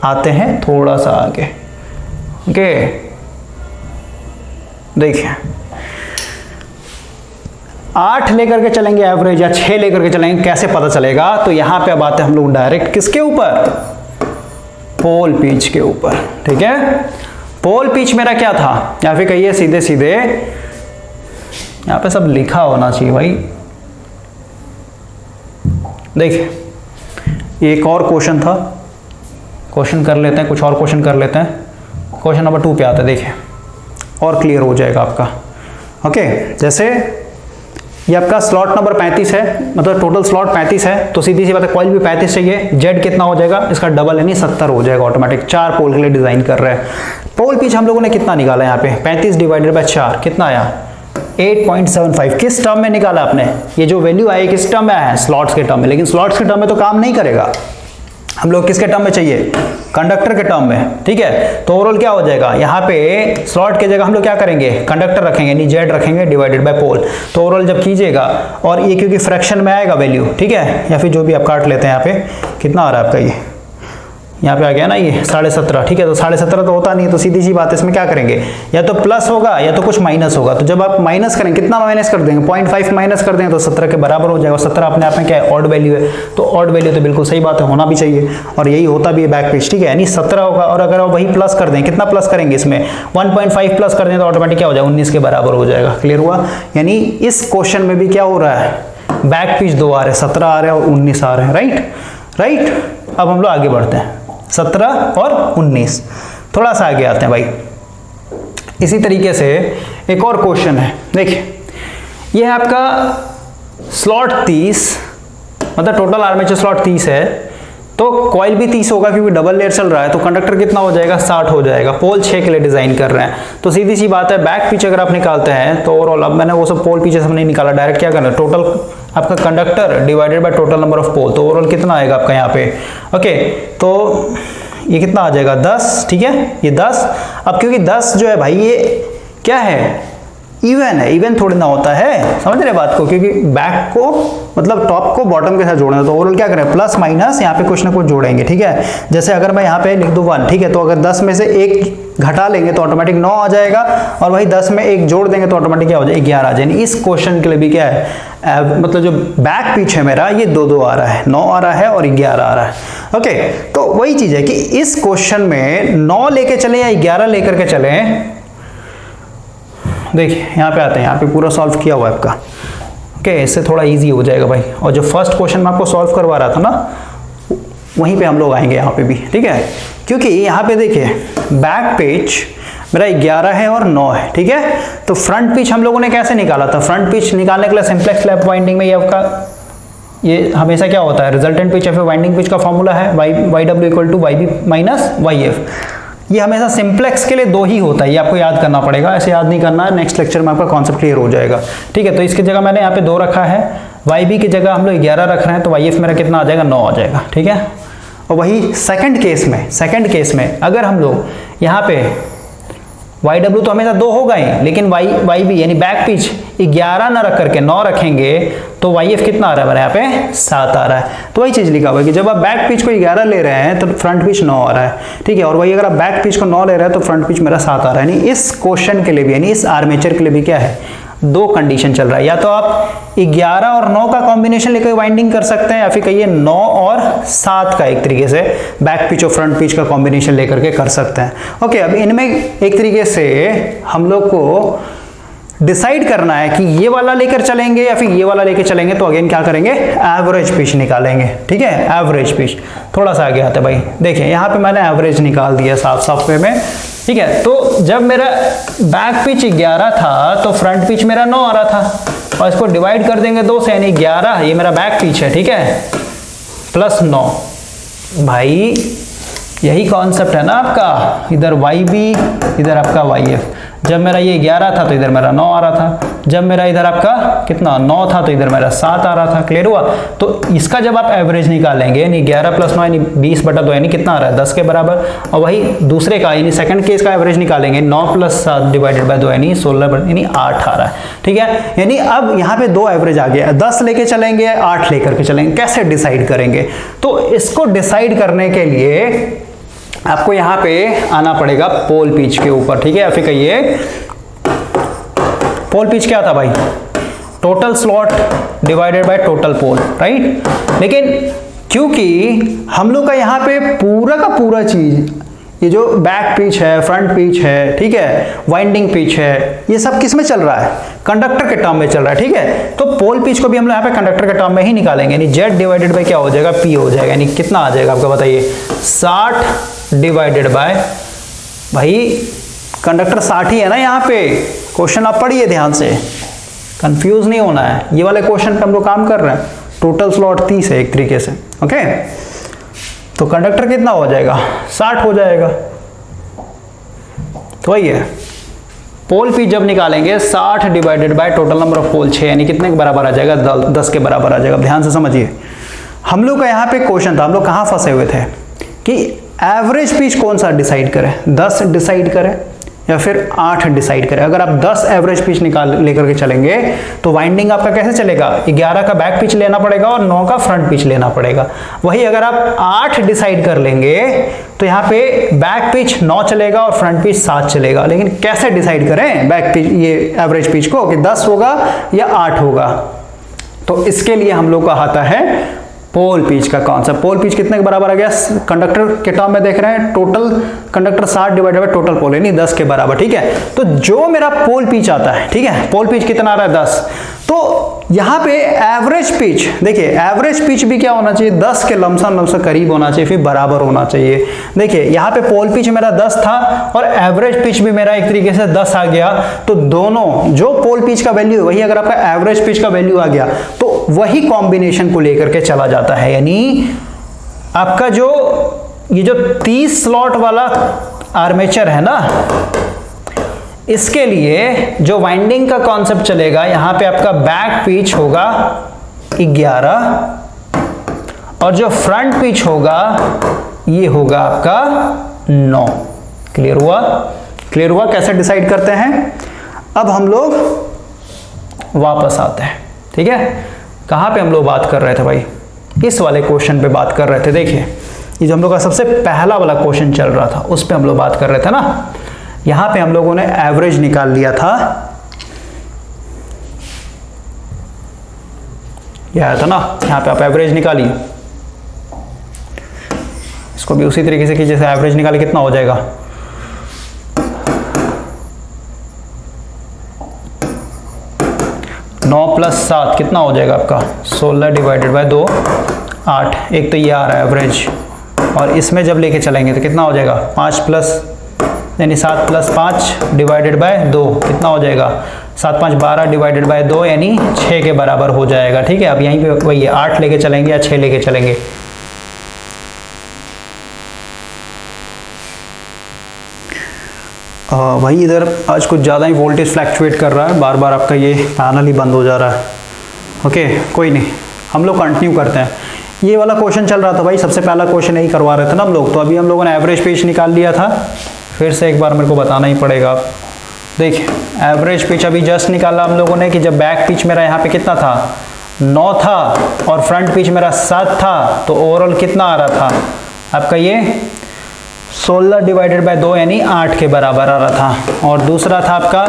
आते हैं थोड़ा सा आगे। ओके, देखिए 8 लेकर के चलेंगे एवरेज या 6 लेकर के चलेंगे, कैसे पता चलेगा। तो यहां पे अब आते हैं हम लोग डायरेक्ट किसके ऊपर, पोल पिच के ऊपर। ठीक है, पोल पिच मेरा क्या था, या फिर कहिए सीधे सीधे यहां पे सब लिखा होना चाहिए भाई। देखिए एक और क्वेश्चन था, क्वेश्चन कर लेते हैं, कुछ और क्वेश्चन कर लेते हैं। क्वेश्चन नंबर 2 पे आता है, देखिए और क्लियर हो जाएगा आपका। ओके, जैसे ये आपका स्लॉट नंबर 35 है, मतलब टोटल स्लॉट 35 है, तो सीधी सी बात है कॉइल भी 35 चाहिए, जेड कितना हो जाएगा, इसका डबल यानी 70 हो जाएगा ऑटोमेटिक। 4 पोल के लिए डिजाइन कर रहे हैं। पोल पिच हम लोगों ने कितना निकाला यहाँ पे, 35 डिवाइडेड बाय 4 कितना आया, 8.75। किस टर्म में निकाला आपने, ये जो वैल्यू आई किस टर्म में आया है, स्लॉट्स के टर्म में। लेकिन स्लॉट्स के टर्म में तो काम नहीं करेगा, हम लोग किसके टर्म में चाहिए, कंडक्टर के टर्म में। ठीक है, तो ओवरऑल क्या हो जाएगा, यहाँ पे स्लॉट के जगह हम लोग क्या करेंगे, कंडक्टर रखेंगे यानी जेड रखेंगे डिवाइडेड बाय पोल। तो ओवरऑल जब कीजिएगा और ये क्योंकि फ्रैक्शन में आएगा वैल्यू, ठीक है, या फिर जो भी आप काट लेते हैं, यहाँ पे कितना आ रहा है आपका, ये यहाँ पे आ गया ना ये 17.5। ठीक है, तो 17.5 तो होता नहीं है, तो सीधी सी बात है इसमें क्या करेंगे, या तो प्लस होगा या तो कुछ माइनस होगा। तो जब आप माइनस करेंगे, कितना माइनस कर देंगे, 0.5 माइनस कर देंगे तो 17 के बराबर हो जाएगा। 17 अपने आप में क्या है, ऑड वैल्यू है, तो ऑड वैल्यू तो बिल्कुल सही बात है, होना भी चाहिए, और यही होता भी है बैक पिच। ठीक है, यानी 17 होगा, और अगर आप वही प्लस कर दें, कितना प्लस करेंगे इसमें, 1.5 प्लस कर दें तो ऑटोमेटिक क्या हो जाएगा, 19 के बराबर हो जाएगा। क्लियर हुआ। यानी इस क्वेश्चन में भी क्या हो रहा है, बैक पिच 2 आ रहे हैं, 17 आ रहे हैं और 19 आ रहे हैं। राइट। अब हम लोग आगे बढ़ते हैं, 17 और 19, थोड़ा सा आगे आते हैं भाई। इसी तरीके से एक और क्वेश्चन है, देखिए ये है आपका स्लॉट 30, मतलब टोटल आर्मेचर स्लॉट 30 है, तो कॉइल भी 30 होगा क्योंकि डबल लेयर चल रहा है, तो कंडक्टर कितना हो जाएगा, 60 हो जाएगा। पोल 6 के लिए डिजाइन कर रहे हैं, तो सीधी सी बात है बैक पिच अगर आप निकालते हैं तो ओवरऑल, अब मैंने वो सब पोल पिचेस हमने निकाला, डायरेक्ट क्या करना है, टोटल आपका conductor divided by total number of pole, तो ओवरऑल कितना आएगा आपका यहाँ पे। ओके, तो ये कितना आ जाएगा 10। ठीक है, ये 10। अब क्योंकि 10 जो है भाई ये क्या है, इवन है, इवन थोड़ी ना होता है, समझ रहे बात को, क्योंकि बैक को मतलब टॉप को बॉटम के साथ जोड़ना है, तो ओवरऑल क्या करें, प्लस माइनस यहाँ पे कुछ ना कुछ जोड़ेंगे। ठीक है, जैसे अगर मैं यहाँ पे लिख दूँ 1, ठीक है, तो अगर 10 में से 1 घटा लेंगे तो ऑटोमेटिक 9 आ जाएगा, और वही 10 में 1 जोड़ देंगे तो ऑटोमेटिक क्या हो जाएगा, 11 आ जाएगा। इस क्वेश्चन के लिए भी क्या है, मतलब जो बैक पिच है मेरा ये 2 आ रहा है, 9 आ रहा है और 11 आ रहा है। ओके, तो वही चीज है कि इस क्वेश्चन में 9 लेके चले या 11 लेकर के चले। देखिए यहाँ पे आते हैं, यहाँ पे पूरा सॉल्व किया हुआ है आपका। ओके, इससे थोड़ा इजी हो जाएगा भाई। और जो फर्स्ट क्वेश्चन मैं आपको सॉल्व करवा रहा था ना, वहीं पे हम लोग आएंगे यहाँ पे भी, ठीक है। क्योंकि यहाँ पे देखिए बैक पिच मेरा 11 है और 9 है, ठीक है। तो फ्रंट पिच हम लोगों ने कैसे निकाला था? फ्रंट पिच निकालने के लिए सिंपलेक्स लैप वाइंडिंग में ये हमेशा क्या होता है, रिजल्टेंट पिच या फिर वाइंडिंग पिच का फॉर्मूला है Y W equal to Y B minus Y F. ये हमेशा सिंप्लेक्स के लिए 2 ही होता है, ये आपको याद करना पड़ेगा, ऐसे याद नहीं करना है, नेक्स्ट लेक्चर में आपका कॉन्सेप्ट क्लियर हो जाएगा, ठीक है। तो इसकी जगह मैंने यहाँ पे 2 रखा है, वाई बी की जगह हम लोग 11 रख रहे हैं, तो वाई एफ मेरा कितना आ जाएगा, 9 आ जाएगा, ठीक है। और वही सेकंड केस में अगर हम लोग यहाँ पे वाई डब्ल्यू तो हमेशा 2 होगा ही, लेकिन वाई बी यानी बैक पिच 11 ना रख करके 9 रखेंगे तो वाई एफ कितना आ रहा है मेरे यहाँ पे 7 आ रहा है। तो वही चीज लिखा हुआ है कि जब आप बैक पिच को 11 ले रहे हैं तो फ्रंट पिच 9 आ रहा है, ठीक है। और वही अगर आप बैक पिच को 9 ले रहे हैं तो फ्रंट पिच मेरा 7 आ रहा है। यानी इस क्वेश्चन के लिए भी, यानी इस आर्मेचर के लिए भी क्या है, 2 कंडीशन चल रहा है। या तो आप 11 और 9 का कॉम्बिनेशन लेकर वाइंडिंग कर सकते हैं, या फिर कहिए 9 और 7 का एक तरीके से बैक पिच और फ्रंट पिच का कॉम्बिनेशन लेकर के कर सकते हैं। ओके, अब इनमें एक तरीके से हम लोग को डिसाइड करना है कि ये वाला लेकर चलेंगे या फिर ये वाला लेकर चलेंगे। तो अगेन क्या करेंगे, एवरेज पिच निकालेंगे, ठीक है। एवरेज पिच थोड़ा सा आगे आता है भाई, देखिए यहाँ पे मैंने एवरेज निकाल दिया साफ वे में, ठीक है। तो जब मेरा बैक पिच 11 था तो फ्रंट पिच मेरा 9 आ रहा था, और इसको डिवाइड कर देंगे 2 से, यानी 11 ये मेरा बैक पिच है, ठीक है, प्लस 9। भाई यही कॉन्सेप्ट है ना आपका, इधर वाई बी इधर आपका वाई एफ। जब मेरा ये 11 था तो इधर मेरा 9 आ रहा था, जब मेरा इधर आपका कितना 9 था तो इधर मेरा 7 आ रहा था। क्लियर हुआ? तो इसका जब आप एवरेज निकालेंगे यानी 11 प्लस 9 यानी 20/2 यानी कितना आ रहा है, 10 के बराबर। और वही दूसरे का यानी सेकंड केस का एवरेज निकालेंगे, 9 प्लस 7 डिवाइडेड बाय 2 यानी 16 यानी 8 आ रहा है, ठीक है। यानी अब यहाँ पे 2 एवरेज आ गया, 10 लेके चलेंगे 8 लेकर के चलेंगे, कैसे डिसाइड करेंगे? तो इसको डिसाइड करने के लिए आपको यहां पे आना पड़ेगा पोल पिच के ऊपर, ठीक है। या फिर कहिए पोल पिच क्या था भाई, total slot divided by total pole, right. लेकिन क्योंकि हम लोग का यहां पे पूरा का पूरा चीज, ये जो बैक पिच है, फ्रंट पिच है, ठीक है, वाइंडिंग पिच है, ये सब किस में चल रहा है, कंडक्टर के टर्म में चल रहा है, ठीक है। तो पोल पिच को भी हम लोग यहाँ पे कंडक्टर के टर्म में ही निकालेंगे, यानी जेड डिवाइडेड बाय क्या हो जाएगा, पी हो जाएगा। यानी कितना आ जाएगा आपका बताइए, 60 डिवाइडेड बाय, भाई कंडक्टर 60 ही है ना यहाँ पे। क्वेश्चन आप पढ़िए ध्यान से, कंफ्यूज नहीं होना है, ये वाले क्वेश्चन पे हम लोग काम कर रहे हैं। टोटल स्लॉट 30 है एक तरीके से, ओके। तो कंडक्टर कितना हो जाएगा, 60 हो जाएगा। तो वही है, पोल पिच जब निकालेंगे 60 divided by total number of pole 6, यानी कितने के बराबर आ जाएगा, 10 के बराबर आ जाएगा। ध्यान से समझिए, हम लोग का यहाँ पे क्वेश्चन था, हम लोग कहाँ फंसे हुए थे कि एवरेज पिच कौन सा डिसाइड करें, 10 डिसाइड करें या फिर 8 डिसाइड करें। अगर आप 10 एवरेज पिच निकाल लेकर के चलेंगे तो वाइंडिंग आपका कैसे चलेगा, 11 का बैक पिच लेना पड़ेगा और 9 का फ्रंट पिच लेना पड़ेगा। वही अगर आप 8 डिसाइड कर लेंगे तो यहाँ पे बैक पिच 9 चलेगा और फ्रंट पिच 7 चलेगा। लेकिन कैसे डिसाइड करें बैक पिच, ये एवरेज पिच को, कि 10 होगा या 8 होगा? तो इसके लिए हम लोग का आता है पोल पिच का कॉन्सेप्ट। पोल पिच कितने के बराबर आ गया, कंडक्टर के टर्म में देख रहे हैं, total conductor 60 divided by total pole यानी 10 के बराबर, ठीक है। तो जो मेरा पोल पिच आता है, ठीक है, पोल पिच कितना आ रहा है, 10। तो यहाँ पे एवरेज पिच, देखिए एवरेज पिच भी क्या होना चाहिए, 10 के लमसम करीब होना चाहिए, फिर बराबर होना चाहिए। देखिए यहाँ पे पोल पिच मेरा 10 था और एवरेज पिच भी मेरा एक तरीके से 10 आ गया। तो दोनों जो पोल पिच का वैल्यू वही अगर आपका एवरेज पिच का वैल्यू आ गया तो वही कॉम्बिनेशन को लेकर के चला जाता है। यानी आपका जो ये जो 30 स्लॉट वाला आर्मेचर है ना, इसके लिए जो वाइंडिंग का कॉन्सेप्ट चलेगा, यहां पे आपका बैक पिच होगा 11 और जो फ्रंट पिच होगा ये होगा आपका 9। क्लियर हुआ? क्लियर हुआ कैसे डिसाइड करते हैं? अब हम लोग वापस आते हैं, ठीक है। कहां पे हम लोग बात कर रहे थे भाई, इस वाले क्वेश्चन पे बात कर रहे थे। देखिए ये जो हम लोग का सबसे पहला वाला क्वेश्चन चल रहा था उस पे हम लोग बात कर रहे थे ना। यहां पे हम लोगों ने एवरेज निकाल लिया था, यह आया था ना, यहां पे आप एवरेज निकालिए, इसको भी उसी तरीके से कीजिए जैसे एवरेज निकाले, कितना हो जाएगा, नौ प्लस 7 कितना हो जाएगा आपका, 16 डिवाइडेड बाय 2 8। एक तो ये आ रहा है एवरेज, और इसमें जब लेके चलेंगे तो कितना हो जाएगा 5 प्लस यानी 7 प्लस 5 डिवाइडेड बाय 2 कितना हो जाएगा 7 5 12 डिवाइडेड बाय 2 यानी 6 के बराबर हो जाएगा। ठीक है, अब यहीं पे वही 8 लेके चलेंगे या 6 लेके चलेंगे। भाई इधर आज कुछ ज़्यादा ही वोल्टेज फ्लैक्चुएट कर रहा है, बार बार आपका ये पैनल ही बंद हो जा रहा है। ओके कोई नहीं, हम लोग कंटिन्यू करते हैं। ये वाला क्वेश्चन चल रहा था भाई, सबसे पहला क्वेश्चन यही करवा रहे थे ना हम लोग, तो अभी हम लोगों ने एवरेज पिच निकाल लिया था। फिर से एक बार मेरे को बताना ही पड़ेगा। देखिए एवरेज पिच अभी जस्ट निकाला हम लोगों ने कि जब बैक पिच मेरा यहाँ पे कितना था 9 था और फ्रंट पिच मेरा 7 था, तो ओवरऑल कितना आ रहा था आपका ये 16 डिवाइडेड बाय 2 यानी 8 के बराबर आ रहा था। और दूसरा था आपका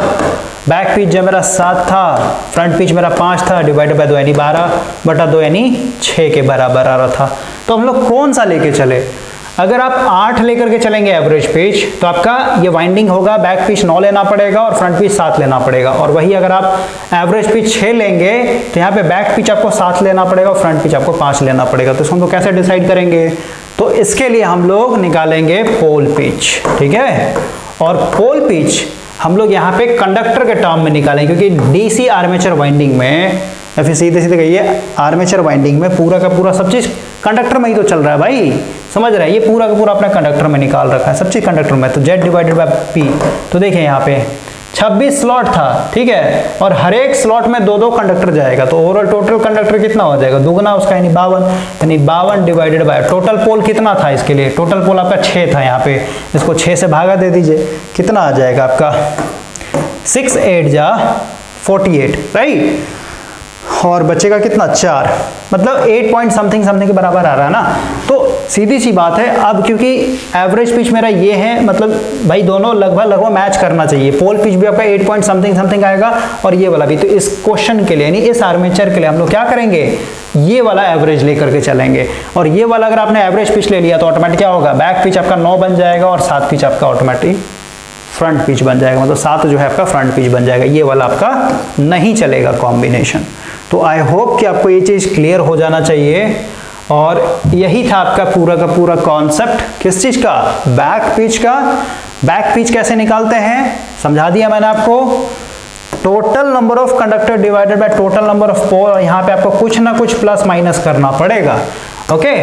बैक पिच जब मेरा 7 था, फ्रंट पिच मेरा 5 था, डिवाइडेड बाय 2 यानी 12/2 यानी 6 के बराबर आ रहा था। तो हम लोग कौन सा लेके चले? अगर आप 8 लेकर के चलेंगे एवरेज पिच तो आपका ये वाइंडिंग होगा, बैक पिच 9 लेना पड़ेगा और फ्रंट पिच 7 लेना पड़ेगा। और वही अगर आप एवरेज पिच 6 लेंगे तो यहाँ पे बैक पिच आपको 7 लेना पड़ेगा और फ्रंट पिच आपको 5 लेना पड़ेगा। तो इसको हम लोग कैसे डिसाइड करेंगे? तो इसके लिए हम लोग निकालेंगे पोल पिच। ठीक है, और पोल पिच हम लोग यहाँ पे कंडक्टर के टर्म में निकालेंगे, क्योंकि डीसी आर्मेचर वाइंडिंग में या फिर सीधे सीधे कहिए आर्मेचर वाइंडिंग में पूरा का पूरा सब चीज कंडक्टर में ही तो चल रहा है भाई, समझ रहे हैं? ये पूरा का पूरा अपना कंडक्टर में निकाल रखा है, सब चीज कंडक्टर में। तो Z डिवाइडेड बाय P, तो देखिए यहाँ पे 26 स्लॉट था, ठीक है, और हर एक स्लॉट में 2-2 कंडक्टर जाएगा, तो ओवरऑल टोटल कंडक्टर कितना हो जाएगा? दुगना उसका यानी 52, यानी 52 डिवाइडेड बाय टोटल पोल कितना था इसके लिए? टोटल पोल आपका 6 था, यहाँ पे इसको 6 से भागा दे दीजिए, कितना आ जाएगा आपका 6 8 जा 48, राइट। और बचेगा कितना 4, मतलब 8 पॉइंट समथिंग के बराबर आ रहा है ना। तो सीधी सी बात है, अब क्योंकि एवरेज पिच मेरा ये है, मतलब भाई दोनों लगभग मैच करना चाहिए। पोल पिच भी आपका 8 पॉइंट समथिंग आएगा और ये वाला भी। तो इस क्वेश्चन के लिए यानी इस आर्मेचर के लिए हम लोग क्या करेंगे? ये वाला एवरेज लेकर के चलेंगे। और ये वाला अगर आपने एवरेज पिच ले लिया तो ऑटोमेटिक क्या होगा? बैक पिच आपका 9 बन जाएगा और 7 पिच आपका ऑटोमेटिक फ्रंट पिच बन जाएगा, मतलब 7 जो है आपका फ्रंट पिच बन जाएगा। ये वाला आपका नहीं चलेगा कॉम्बिनेशन। तो आई होप कि आपको ये चीज क्लियर हो जाना चाहिए। और यही था आपका पूरा का पूरा कॉन्सेप्ट किस चीज का? बैक पिच का। बैक पिच कैसे निकालते हैं समझा दिया मैंने आपको। Total number of conductor divided by total number of pole, और यहाँ पे आपको कुछ ना कुछ प्लस माइनस करना पड़ेगा। ओके,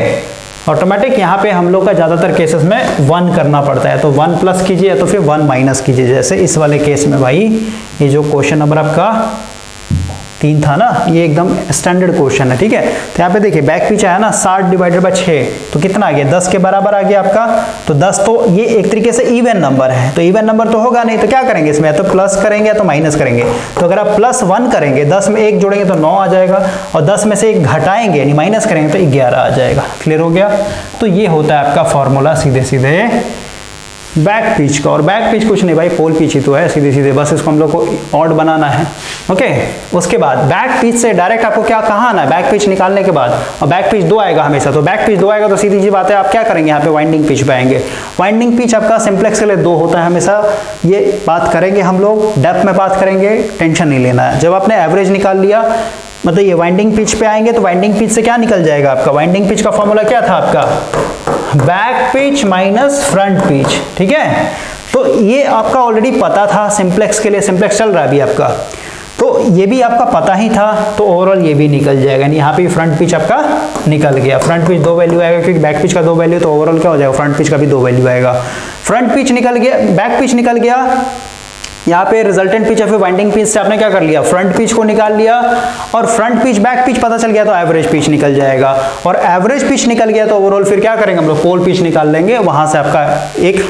ऑटोमेटिक यहाँ पे हम लोग का ज्यादातर केसेस में 1 करना पड़ता है, तो 1 प्लस कीजिए तो फिर 1 माइनस कीजिए। जैसे इस वाले केस में भाई ये जो क्वेश्चन नंबर आपका 3 था ना, ये एकदम स्टैंडर्ड क्वेश्चन है, ठीक है। तो यहाँ पे देखिए बैक पिच आया ना 60 डिवाइडेड बाय 6, तो कितना आ गया? 10 के बराबर आ गया आपका। तो 10 तो ये एक तरीके से इवन नंबर है, तो इवन नंबर तो होगा नहीं, तो क्या करेंगे इसमें? या तो प्लस करेंगे या तो माइनस करेंगे। तो अगर आप +1 करेंगे, 10 में 1 जोड़ेंगे तो 9 आ जाएगा, और 10 में से 1 घटाएंगे यानी माइनस करेंगे तो 11 आ जाएगा। क्लियर हो गया? तो ये होता है आपका फॉर्मूला सीधे सीधे बैक पिच का। और बैक पिच कुछ नहीं भाई, पोल पिच ही तो है सीधे सीधे, बस इसको हम लोग को ऑड बनाना है। ओके, उसके बाद बैक पिच से डायरेक्ट आपको क्या कहाँ आना है? बैक पिच निकालने के बाद, और बैक पिच 2 आएगा हमेशा, तो बैक पिच 2 आएगा तो सीधी सी बात है आप क्या करेंगे? यहाँ पे वाइंडिंग पिच पे आएंगे। वाइंडिंग पिच आपका सिंप्लेक्स के लिए 2 होता है हमेशा, ये बात करेंगे हम लोग, डेप्थ में बात करेंगे, टेंशन नहीं लेना है। जब आपने एवरेज निकाल लिया, मतलब ये वाइंडिंग पिच पे आएंगे, तो वाइंडिंग पिच से क्या निकल जाएगा आपका? वाइंडिंग पिच का फॉर्मूला क्या था आपका? Back pitch minus front pitch, ठीक है। तो ये आपका ऑलरेडी पता था सिंप्लेक्स के लिए, सिंप्लेक्स चल रहा है अभी आपका, तो ये भी आपका पता ही था, तो ओवरऑल ये भी निकल जाएगा। यहाँ पे फ्रंट पिच आपका निकल गया। फ्रंट पिच 2 वैल्यू आएगा, क्योंकि बैक पिच का 2 वैल्यू, तो ओवरऑल क्या हो जाएगा? फ्रंट पिच का भी 2 वैल्यू आएगा। फ्रंट पिच निकल गया, बैक पिच निकल गया। यहाँ पे रिजल्टेंट पिच या फिर वाइंडिंग पिच से आपने क्या कर लिया? फ्रंट पिच को निकाल लिया, और फ्रंट पिच बैक पिच पता चल गया तो एवरेज पिच निकल जाएगा, और एवरेज पिच निकल गया तो ओवरऑल फिर क्या करेंगे हम लोग? पोल पिच निकाल लेंगे। वहां से आपका एक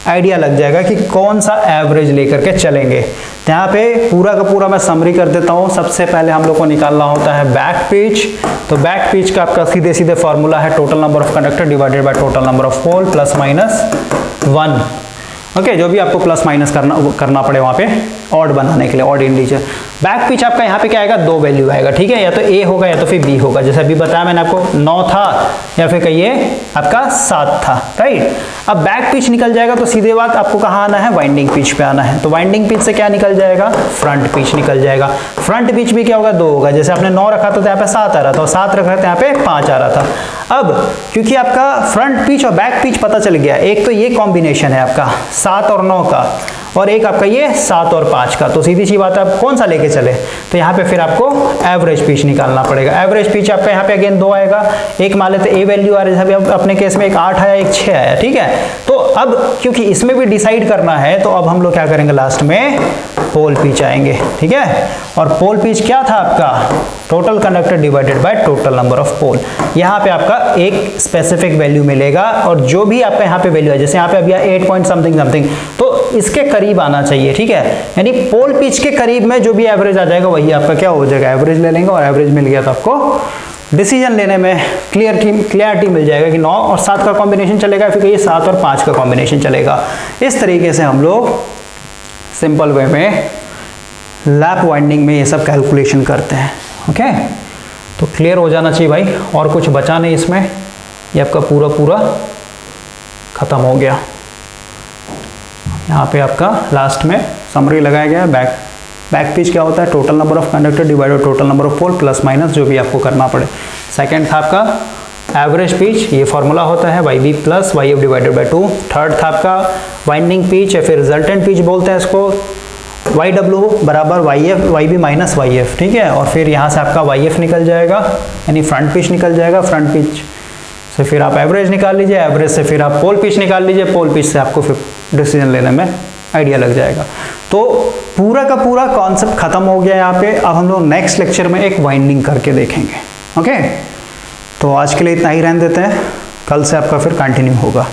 आइडिया लग जाएगा कि कौन सा एवरेज लेकर के चलेंगे। तो यहाँ पे पूरा का पूरा मैं समरी कर देता हूँ। सबसे पहले हम लोग को निकालना होता है बैक पिच। तो बैक पिच का आपका सीधे सीधे फॉर्मूला है total number of conductor divided by total number of pole plus minus 1। Okay, जो भी आपको प्लस माइनस करना पड़े वहां पे ऑड बनाने के लिए, ऑड इंटीजर। बैक पिच आपका यहाँ पे क्या आएगा? 2 वैल्यू आएगा, ठीक है, या तो A होगा या तो फिर B होगा। जैसे अभी बताया मैंने आपको 9 था या फिर कहिए आपका 7 था, राइट। अब बैक पिच निकल जाएगा तो सीधे बात आपको कहाँ आना है? वाइंडिंग पिच पे आना है। तो वाइंडिंग पिच से क्या निकल जाएगा? फ्रंट पिच निकल जाएगा। फ्रंट पिच भी क्या होगा? 2 होगा। जैसे आपने 9 रखा था तो यहाँ पे 7 आ रहा था, और 7 रखा था यहाँ पे 5 आ रहा था। अब क्योंकि आपका फ्रंट पिच और बैक पिच पता चल गया, एक तो ये कॉम्बिनेशन है आपका 7 और 9 का, और एक आपका ये 7 और 5 का, तो सीधी सी बात है आप कौन सा लेके चले, तो यहाँ पे फिर आपको एवरेज पिच निकालना पड़ेगा। एवरेज पिच आपका यहाँ पे अगेन 2 आएगा, एक मान लेते ए वैल्यू आ रही है, अपने केस में एक 8 आया एक 6 आया, ठीक है। तो अब क्योंकि इसमें भी डिसाइड करना है, तो अब हम लोग क्या करेंगे, लास्ट में पोल पिच आएंगे, ठीक है। और पोल पिच क्या था आपका, total conductor divided by total number of pole. यहाँ पे आपका एक स्पेसिफिक वैल्यू मिलेगा, और जो भी आपका यहाँ पे वैल्यू है, जैसे यहाँ पे अभी 8 पॉइंट समथिंग, तो इसके करीब आना चाहिए, ठीक है। यानी पोल पिच के करीब में जो भी एवरेज आ जाएगा वही आपका क्या हो जाएगा, एवरेज ले लेंगे, और एवरेज मिल गया तो आपको डिसीजन लेने में क्लियरिटी मिल जाएगा कि 9 और 7 का कॉम्बिनेशन चलेगा, फिर ये 7 और 5 का कॉम्बिनेशन चलेगा। इस तरीके से हम लोग सिंपल वे में लैप वाइंडिंग में ये सब कैलकुलेशन करते हैं। ओके, तो क्लियर हो जाना चाहिए भाई, और कुछ बचा नहीं इसमें, ये आपका पूरा खत्म हो गया। यहाँ पे आपका लास्ट में समरी लगाया गया है। बैक पिच क्या होता है, total number of conductor divided total number of pole plus minus जो भी आपको करना पड़े। सेकंड था आपका एवरेज पिच, ये फॉर्मूला होता है YB plus YF divided by 2। Third था आपका वाइंडिंग पिच या फिर रिजल्टेंट पिच बोलते हैं इसको, YW बराबर YB माइनस YF, ठीक है। और फिर यहाँ से आपका YF निकल जाएगा, यानी फ्रंट पिच निकल जाएगा। फ्रंट पिच से फिर आप एवरेज निकाल लीजिए, एवरेज से फिर आप पोल पिच निकाल लीजिए, पोल पिच से आपको फिर डिसीजन लेने में आइडिया लग जाएगा। तो पूरा का पूरा कॉन्सेप्ट खत्म हो गया यहाँ पे। अब हम लोग नेक्स्ट लेक्चर में एक वाइंडिंग करके देखेंगे। ओके, तो आज के लिए इतना ही रहने देते हैं, कल से आपका फिर कंटिन्यू होगा।